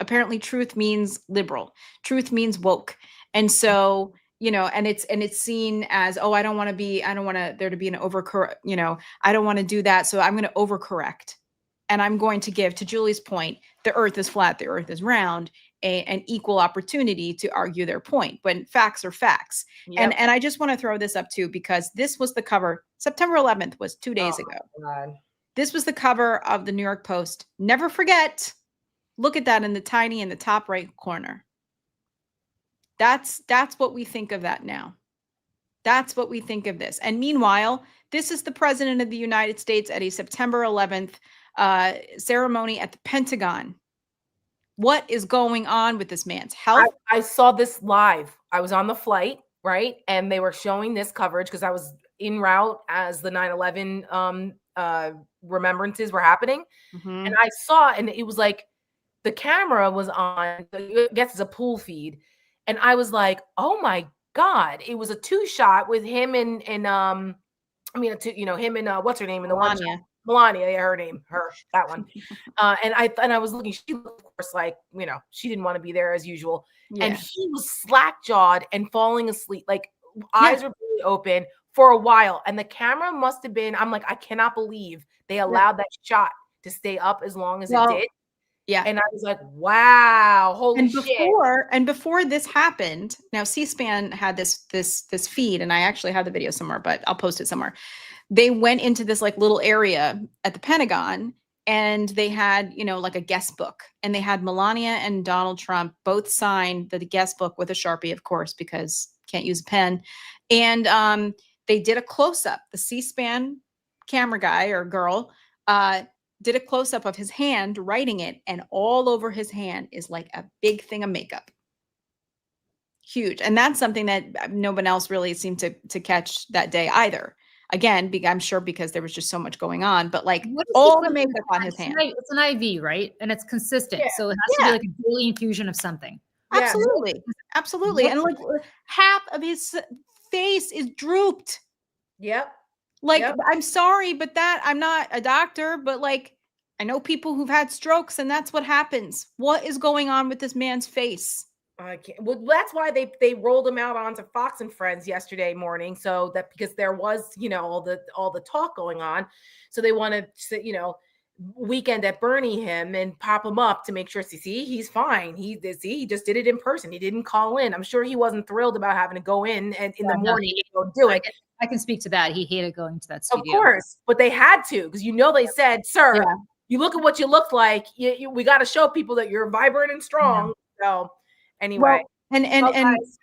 apparently truth means liberal. Truth means woke. And so, and it's seen as, I don't want there to be an overcorrect, I don't want to do that. So I'm going to overcorrect. And I'm going to give, to Julie's point, the earth is flat, the earth is round, an equal opportunity to argue their point. But facts are facts. Yep. And I just want to throw this up too, because this was the cover. September 11th was 2 days ago. God. This was the cover of the New York Post. Never forget. Look at that in the top right corner. That's what we think of that now. That's what we think of this. And meanwhile, this is the president of the United States at a September 11th ceremony at the Pentagon. What is going on with this man's health? I saw this live. I was on the flight, right? And they were showing this coverage because I was en route as the 9/11 remembrances were happening. And I saw, and it was like the camera was on, I guess it's a pool feed. And I was like, oh my God, it was a 2-shot with him and him and what's her name in the one shot? Melania, yeah, that one. And I was looking, she looked, of course, like, she didn't want to be there as usual. Yeah. And he was slack-jawed and falling asleep, like eyes were really open for a while. And the camera must have been, I'm like, I cannot believe they allowed that shot to stay up as long as it did. Yeah. And I was like, wow, holy shit. Before this happened, now C-SPAN had this feed, and I actually have the video somewhere, but I'll post it somewhere. They went into this like little area at the Pentagon, and they had, like a guest book, and they had Melania and Donald Trump both sign the guest book with a Sharpie, of course, because can't use a pen. And they did a close-up. The C-SPAN camera guy or girl did a close-up of his hand writing it, and all over his hand is like a big thing of makeup. Huge. And that's something that no one else really seemed to catch that day either. Again, I'm sure because there was just so much going on, but like all the makeup on his hand. It's an IV, right? And it's consistent. Yeah. So it has to be like a daily infusion of something. Absolutely. Yeah. Absolutely. And like half of his face is drooped. Yep. Like, I'm sorry, but I'm not a doctor, but like, I know people who've had strokes, and that's what happens. What is going on with this man's face? I can't. Well, that's why they rolled him out onto Fox and Friends yesterday morning. So that because there was, all the talk going on. So they wanted to, weekend at Bernie him and pop him up to make sure, see, he's fine. He just did it in person. He didn't call in. I'm sure he wasn't thrilled about having to go in and in the morning to go do it. I can speak to that. He hated going to that studio. Of course, but they had to, because they said, sir, you look at what you look like. We got to show people that you're vibrant and strong. So anyway, and guys,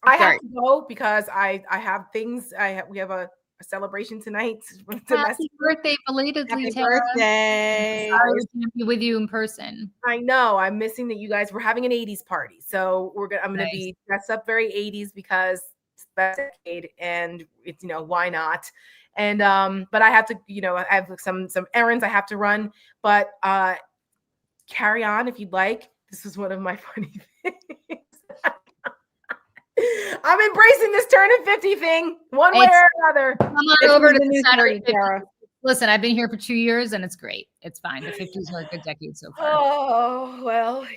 I have to go because I have things. We have a celebration tonight. Happy birthday, belatedly, Happy Tara. birthday. I was going to be with you in person. I know. I'm missing that you guys were having an 80s party. So I'm going to be dressed up very 80s because it's the decade, and it's, why not? And but I have to, I have some errands I have to run, but carry on if you'd like. This is one of my funny things. I'm embracing this turning 50 thing one way or another. Come on over to the Saturday, Tara. Listen, I've been here for 2 years and it's great. It's fine. The 50s are a good decade so far. Oh, well,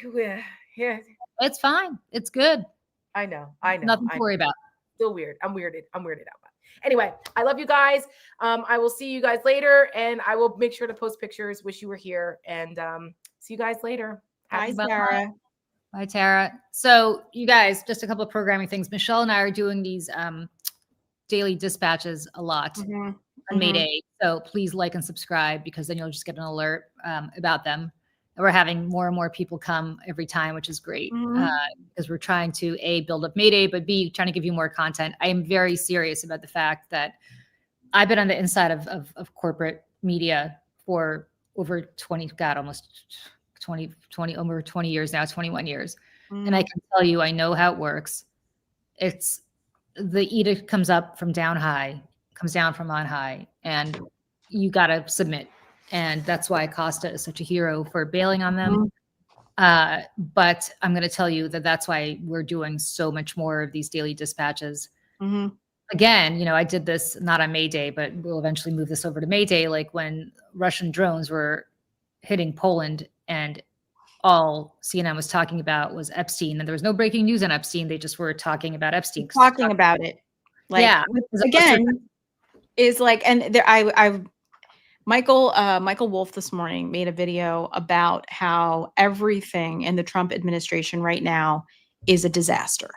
yeah. It's fine. It's good. I know. Nothing to worry about. Still weird. I'm weirded out. Anyway, I love you guys. I will see you guys later, and I will make sure to post pictures. Wish you were here, and see you guys later. Bye, Tara. Bye, Tara. So you guys, just a couple of programming things. Michelle and I are doing these daily dispatches a lot on May Day. So please like and subscribe, because then you'll just get an alert about them. And we're having more and more people come every time, which is great, because we're trying to build up May Day, but B, trying to give you more content. I am very serious about the fact that I've been on the inside of corporate media for over 20 years now, 21 years. And I can tell you, I know how it works. It's the edict comes up from down high, comes down from on high, and you got to submit. And that's why Costa is such a hero for bailing on them. But I'm going to tell you that's why we're doing so much more of these daily dispatches. Again, I did this not on May Day, but we'll eventually move this over to May Day, like when Russian drones were hitting Poland, and all CNN was talking about was Epstein, and there was no breaking news on Epstein. They just were talking about Epstein. Talking about it. Like, yeah. Again, is like, and there, Michael Wolff this morning made a video about how everything in the Trump administration right now is a disaster.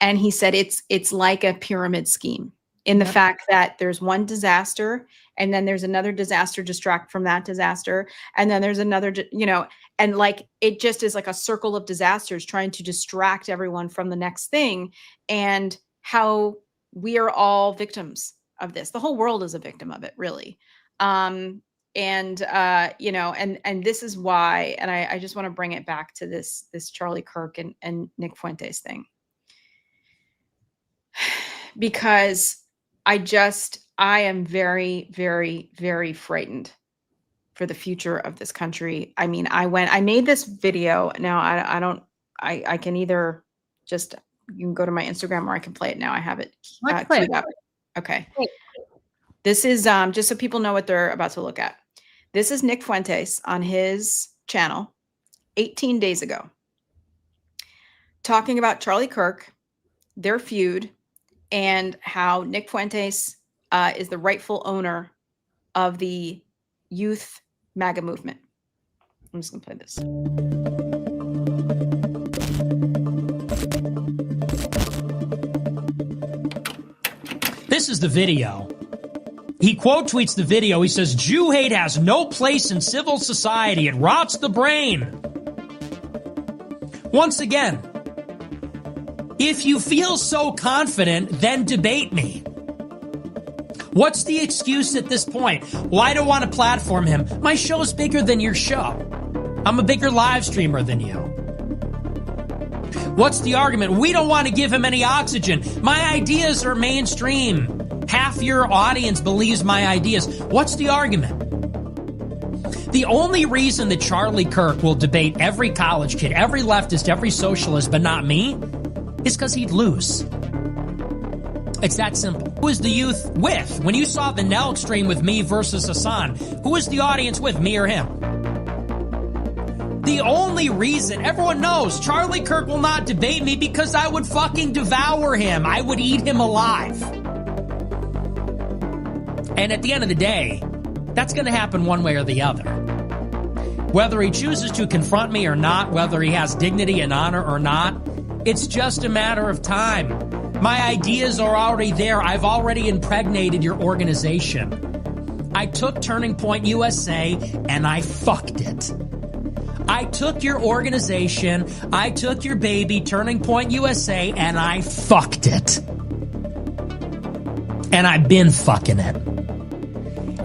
And he said it's like a pyramid scheme in the fact that there's one disaster, and then there's another disaster distract from that disaster, and then there's another, and like it just is like a circle of disasters trying to distract everyone from the next thing. And how we are all victims of this. The whole world is a victim of it, really. And this is why, and I just want to bring it back to this Charlie Kirk and Nick Fuentes thing, because I am very, very, very frightened for the future of this country. I mean, I made this video. Now I can either just, you can go to my Instagram or I can play it now. I have it queued up. Okay. This is just so people know what they're about to look at. This is Nick Fuentes on his channel 18 days ago, talking about Charlie Kirk, their feud, and how Nick Fuentes is the rightful owner of the youth MAGA movement. I'm just going to play this. This is the video. He quote tweets the video. He says, "Jew hate has no place in civil society. It rots the brain." Once again, if you feel so confident, then debate me. What's the excuse at this point? Well, I don't want to platform him. My show's bigger than your show. I'm a bigger live streamer than you. What's the argument? We don't want to give him any oxygen. My ideas are mainstream. Half your audience believes my ideas. What's the argument? The only reason that Charlie Kirk will debate every college kid, every leftist, every socialist, but not me, is because he'd lose. It's that simple. Who is the youth with? When you saw the Nelk stream with me versus Hassan, who is the audience with, me or him? The only reason, everyone knows, Charlie Kirk will not debate me because I would fucking devour him. I would eat him alive. And at the end of the day, that's going to happen one way or the other. Whether he chooses to confront me or not, whether he has dignity and honor or not, it's just a matter of time. My ideas are already there. I've already impregnated your organization. I took Turning Point USA and I fucked it. I took your organization, I took your baby, Turning Point USA, and I fucked it. And I've been fucking it.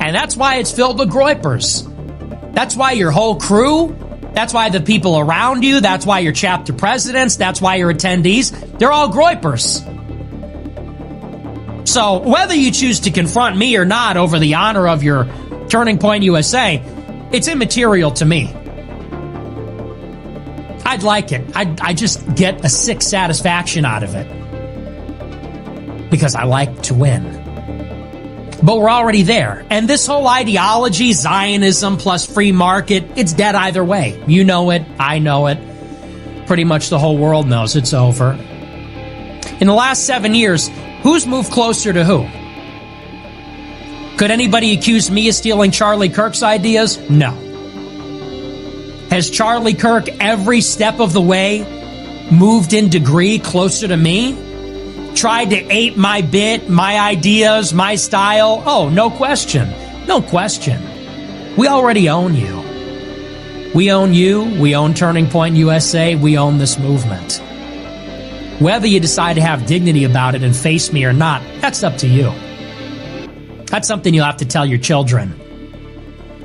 And that's why it's filled with Gropers. That's why your whole crew, that's why the people around you, that's why your chapter presidents, that's why your attendees, they're all Gropers. So whether you choose to confront me or not over the honor of your Turning Point USA, it's immaterial to me. I'd like it. I just get a sick satisfaction out of it. Because I like to win. But we're already there. And this whole ideology, Zionism plus free market, it's dead either way. You know it. I know it. Pretty much the whole world knows it's over. In the last 7 years, who's moved closer to who? Could anybody accuse me of stealing Charlie Kirk's ideas? No. Has Charlie Kirk every step of the way moved in degree closer to me? Tried to ape my bit, my ideas, my style? Oh, no question. No question. We already own you. We own you. We own Turning Point USA. We own this movement. Whether you decide to have dignity about it and face me or not, that's up to you. That's something you'll have to tell your children.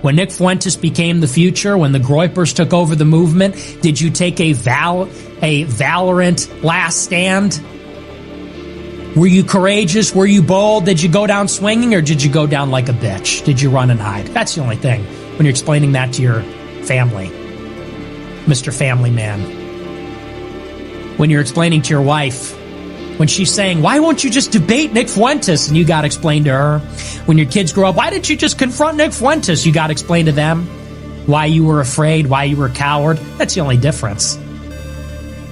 When Nick Fuentes became the future, when the Gropers took over the movement, did you take a valorant last stand? Were you courageous? Were you bold? Did you go down swinging or did you go down like a bitch? Did you run and hide? That's the only thing when you're explaining that to your family, Mr. Family Man. When you're explaining to your wife, when she's saying, why won't you just debate Nick Fuentes? And you got to explain to her. When your kids grow up, why didn't you just confront Nick Fuentes? You got to explain to them why you were afraid, why you were a coward. That's the only difference.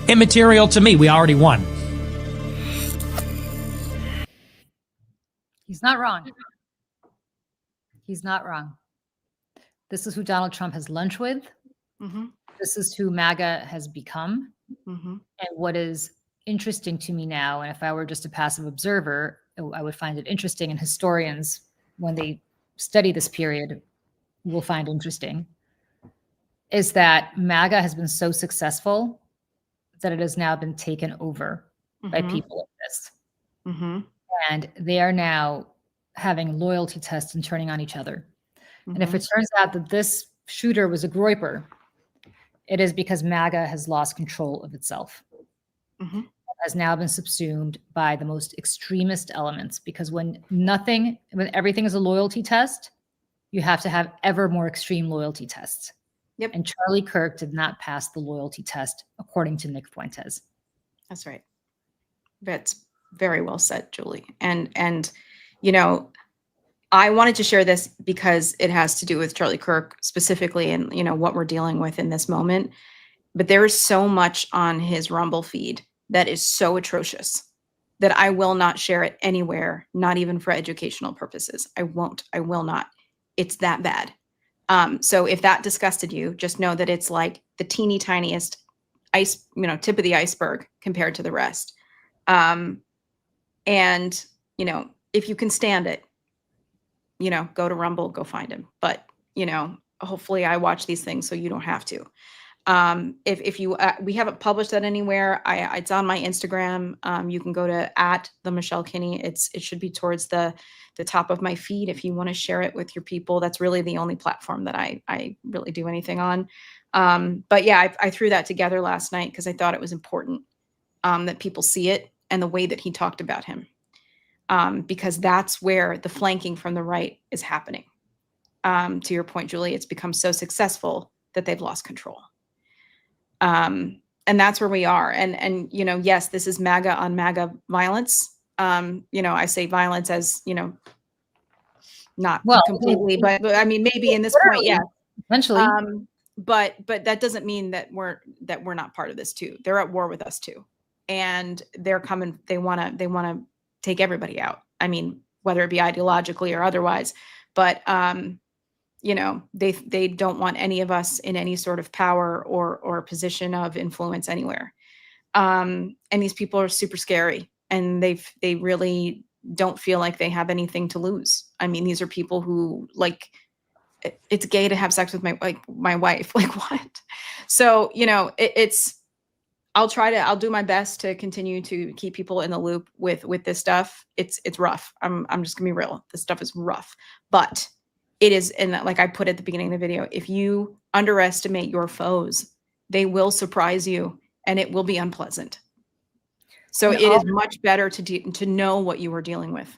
Immaterial to me. We already won. He's not wrong. He's not wrong. This is who Donald Trump has lunch with. Mm-hmm. This is who MAGA has become. Mm-hmm. And what is interesting to me now, and if I were just a passive observer, I would find it interesting, and historians, when they study this period, will find interesting, is that MAGA has been so successful that it has now been taken over by people like this. Mm-hmm. And they are now having loyalty tests and turning on each other. And if it turns out that this shooter was a Groper, it is because MAGA has lost control of itself. Has now been subsumed by the most extremist elements, because when everything is a loyalty test, you have to have ever more extreme loyalty tests. Yep. And Charlie Kirk did not pass the loyalty test, according to Nick Fuentes. That's right. That's very well said, Julie. And you know, I wanted to share this because it has to do with Charlie Kirk specifically, and you know what we're dealing with in this moment. But there is so much on his Rumble feed that is so atrocious that I will not share it anywhere, not even for educational purposes. I won't. I will not. It's that bad. So if that disgusted you, just know that it's like the teeny tiniest tip of the iceberg compared to the rest. And you know, if you can stand it, you know, go to Rumble, go find him. But you know, hopefully I watch these things so you don't have to. If you, we haven't published that anywhere. It's on my Instagram. You can go to @the Michelle Kinney. It should be towards the top of my feed. If you want to share it with your people, that's really the only platform that I really do anything on. But yeah, I threw that together last night because I thought it was important, that people see it and the way that he talked about him. Because that's where the flanking from the right is happening. To your point, Julie, it's become so successful that they've lost control. And that's where we are. And, you know, yes, this is MAGA on MAGA violence. You know, I say violence as, you know, not completely, but I mean, maybe in this point, yeah, eventually. But that doesn't mean that we're not part of this too. They're at war with us too. And they're coming, they want to take everybody out. I mean, whether it be ideologically or otherwise, but, you know, they don't want any of us in any sort of power or position of influence anywhere. And these people are super scary, and they really don't feel like they have anything to lose. I mean, these are people who, like, it's gay to have sex with my wife. Like, what? So, you know, I'll do my best to continue to keep people in the loop with this stuff. It's rough. I'm just gonna be real. This stuff is rough, but it is, and like I put at the beginning of the video, if you underestimate your foes, they will surprise you, and it will be unpleasant. So it is much better to know what you are dealing with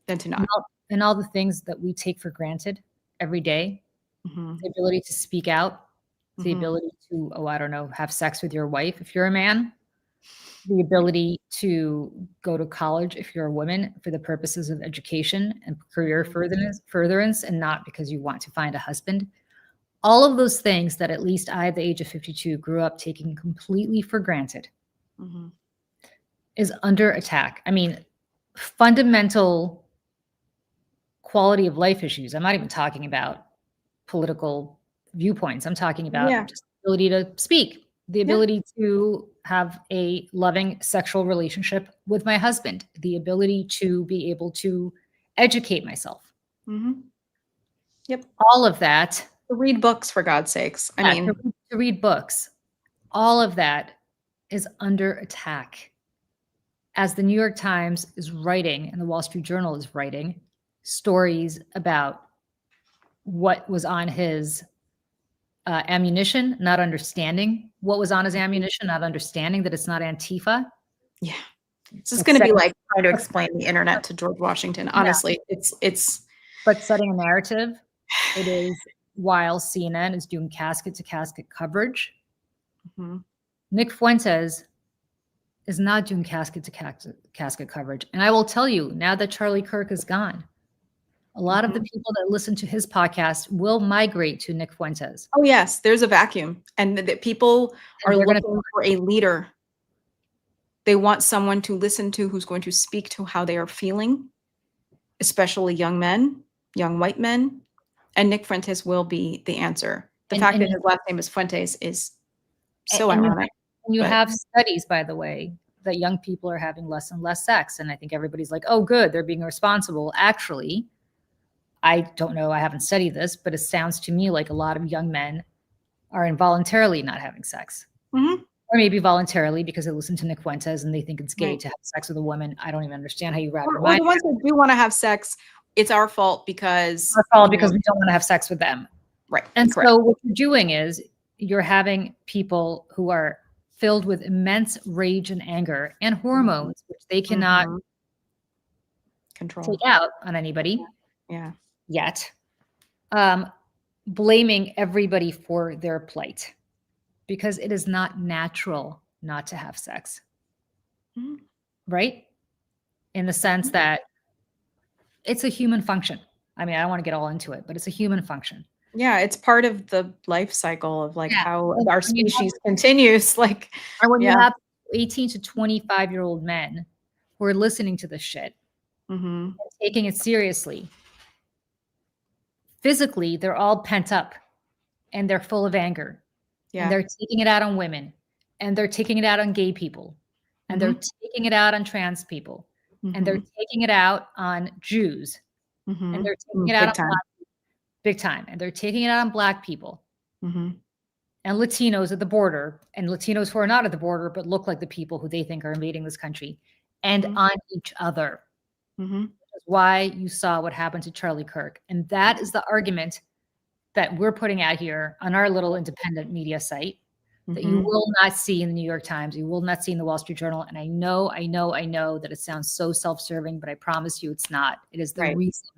than to not. And all the things that we take for granted every day, the ability to speak out, the ability to, I don't know, have sex with your wife if you're a man, the ability to go to college if you're a woman for the purposes of education and career furtherance, and not because you want to find a husband. All of those things that at least I, at the age of 52, grew up taking completely for granted is under attack. I mean, fundamental quality of life issues. I'm not even talking about political viewpoints. I'm talking about just the ability to speak, the ability to have a loving sexual relationship with my husband, the ability to be able to educate myself. Yep. All of that. To read books, for God's sakes. I mean, to read books. All of that is under attack. As the New York Times is writing and the Wall Street Journal is writing stories about what was on his ammunition, not understanding what was on his ammunition, not understanding that it's not Antifa. Yeah. This is going to be like trying to explain the internet to George Washington. Honestly, it's. But setting a narrative, it is, while CNN is doing casket to casket coverage, Nick Fuentes is not doing casket to casket coverage. And I will tell you, now that Charlie Kirk is gone, a lot of the people that listen to his podcast will migrate to Nick Fuentes. Oh, yes. There's a vacuum. And that people are looking for a leader. They want someone to listen to who's going to speak to how they are feeling, especially young men, young white men. And Nick Fuentes will be the answer. The fact that his last name is Fuentes is so ironic. You have studies, by the way, that young people are having less and less sex. And I think everybody's like, oh, good, they're being responsible. Actually, I don't know, I haven't studied this, but it sounds to me like a lot of young men are involuntarily not having sex. Or maybe voluntarily because they listen to Nick Fuentes and they think it's gay Right. to have sex with a woman. I don't even understand how you wrap your Or mind. the ones that do want to have sex, it's our fault because It's all because we don't want to have sex with them. right. And correct. so what you're doing is you're having people who are filled with immense rage and anger and hormones, which they cannot control take out on anybody yet, blaming everybody for their plight because it is not natural not to have sex, right? In the sense that it's a human function. I mean, I don't want to get all into it, but it's a human function. Yeah, it's part of the life cycle of like how And our when you species continues. Like, And when you have 18 to 25-year-old men who are listening to this shit, and taking it seriously, physically, they're all pent up and they're full of anger. And they're taking it out on women, and they're taking it out on gay people, and they're taking it out on trans people, and they're taking it out on Jews, and they're taking it out on Black people, big time, and they're taking it out on Black people, and Latinos at the border, and Latinos who are not at the border but look like the people who they think are invading this country, and on each other. Which is why you saw what happened to Charlie Kirk, and that is the argument that we're putting out here on our little independent media site that you will not see in the New York Times. You will not see in the Wall Street Journal. And I know that it sounds so self-serving, but I promise you it's not. It is the reason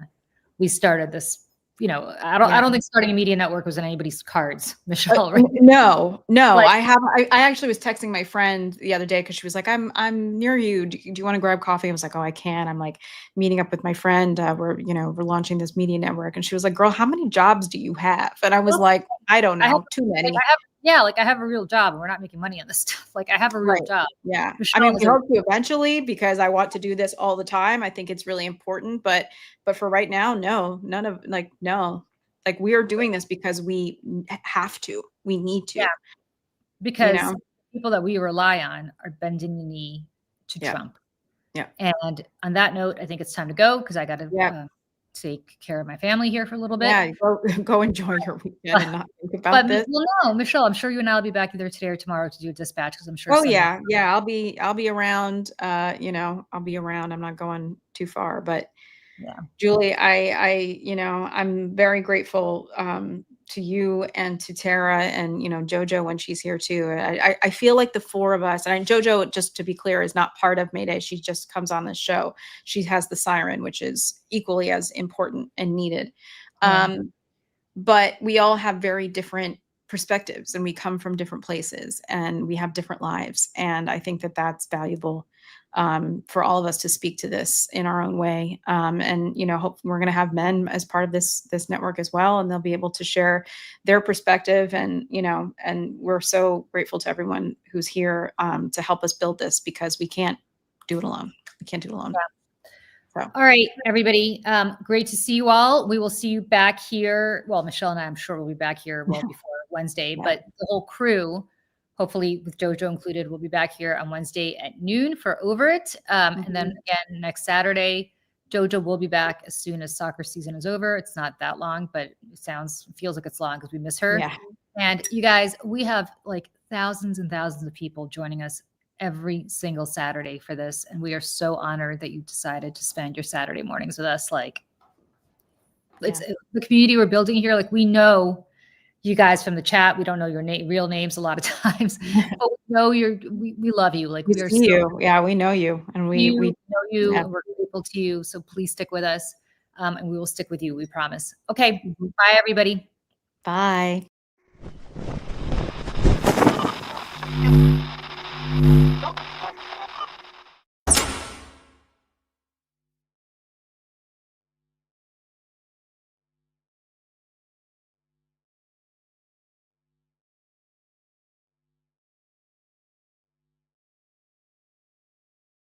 we started this. You know, I don't think starting a media network was in anybody's cards, Michelle. Right? No. Like- I actually was texting my friend the other day because she was like, I'm near you. Do you want to grab coffee? I was like, oh, I can. I'm like meeting up with my friend. We're launching this media network. And she was like, girl, how many jobs do you have? And I was like, I don't know, too many. I have a real job and we're not making money on this stuff. Like I have a real job. Yeah. Michelle I mean, we hope to eventually because I want to do this all the time. I think it's really important, but for right now, no, like we are doing this because we have to, we need to, because people that we rely on are bending the knee to Trump. Yeah. And on that note, I think it's time to go because I got to take care of my family here for a little bit. Yeah, go enjoy your weekend and not think about this. Well, no, Michelle, I'm sure you and I will be back either today or tomorrow to do a dispatch because I'm sure. Oh yeah, I'll be around. I'll be around. I'm not going too far, but Julie, I'm very grateful to you and to Tara and JoJo when she's here too. I feel like the four of us, and JoJo, just to be clear, is not part of Mayday. She just comes on this show. She has the siren, which is equally as important and needed. But we all have very different perspectives and we come from different places and we have different lives. And I think that that's valuable for all of us to speak to this in our own way. And, hope we're going to have men as part of this network as well. And they'll be able to share their perspective and we're so grateful to everyone who's here to help us build this because we can't do it alone. We can't do it alone. So. All right, everybody. Great to see you all. We will see you back here. Well, Michelle and I, I'm sure we'll be back here well before Wednesday, but the whole crew, hopefully with JoJo included, will be back here on Wednesday at noon for Over It. And then again, next Saturday, JoJo will be back as soon as soccer season is over. It's not that long, but it feels like it's long because we miss her. Yeah. And you guys, we have like thousands and thousands of people joining us every single Saturday for this. And we are so honored that you decided to spend your Saturday mornings with us. Like it's the community we're building here. Like we know you guys from the chat. We don't know your real names a lot of times, but we know we love you. Like we see you. Yeah, we know you. And we know you. And we're grateful to you. So please stick with us. And we will stick with you. We promise. Okay. Bye, everybody. Bye.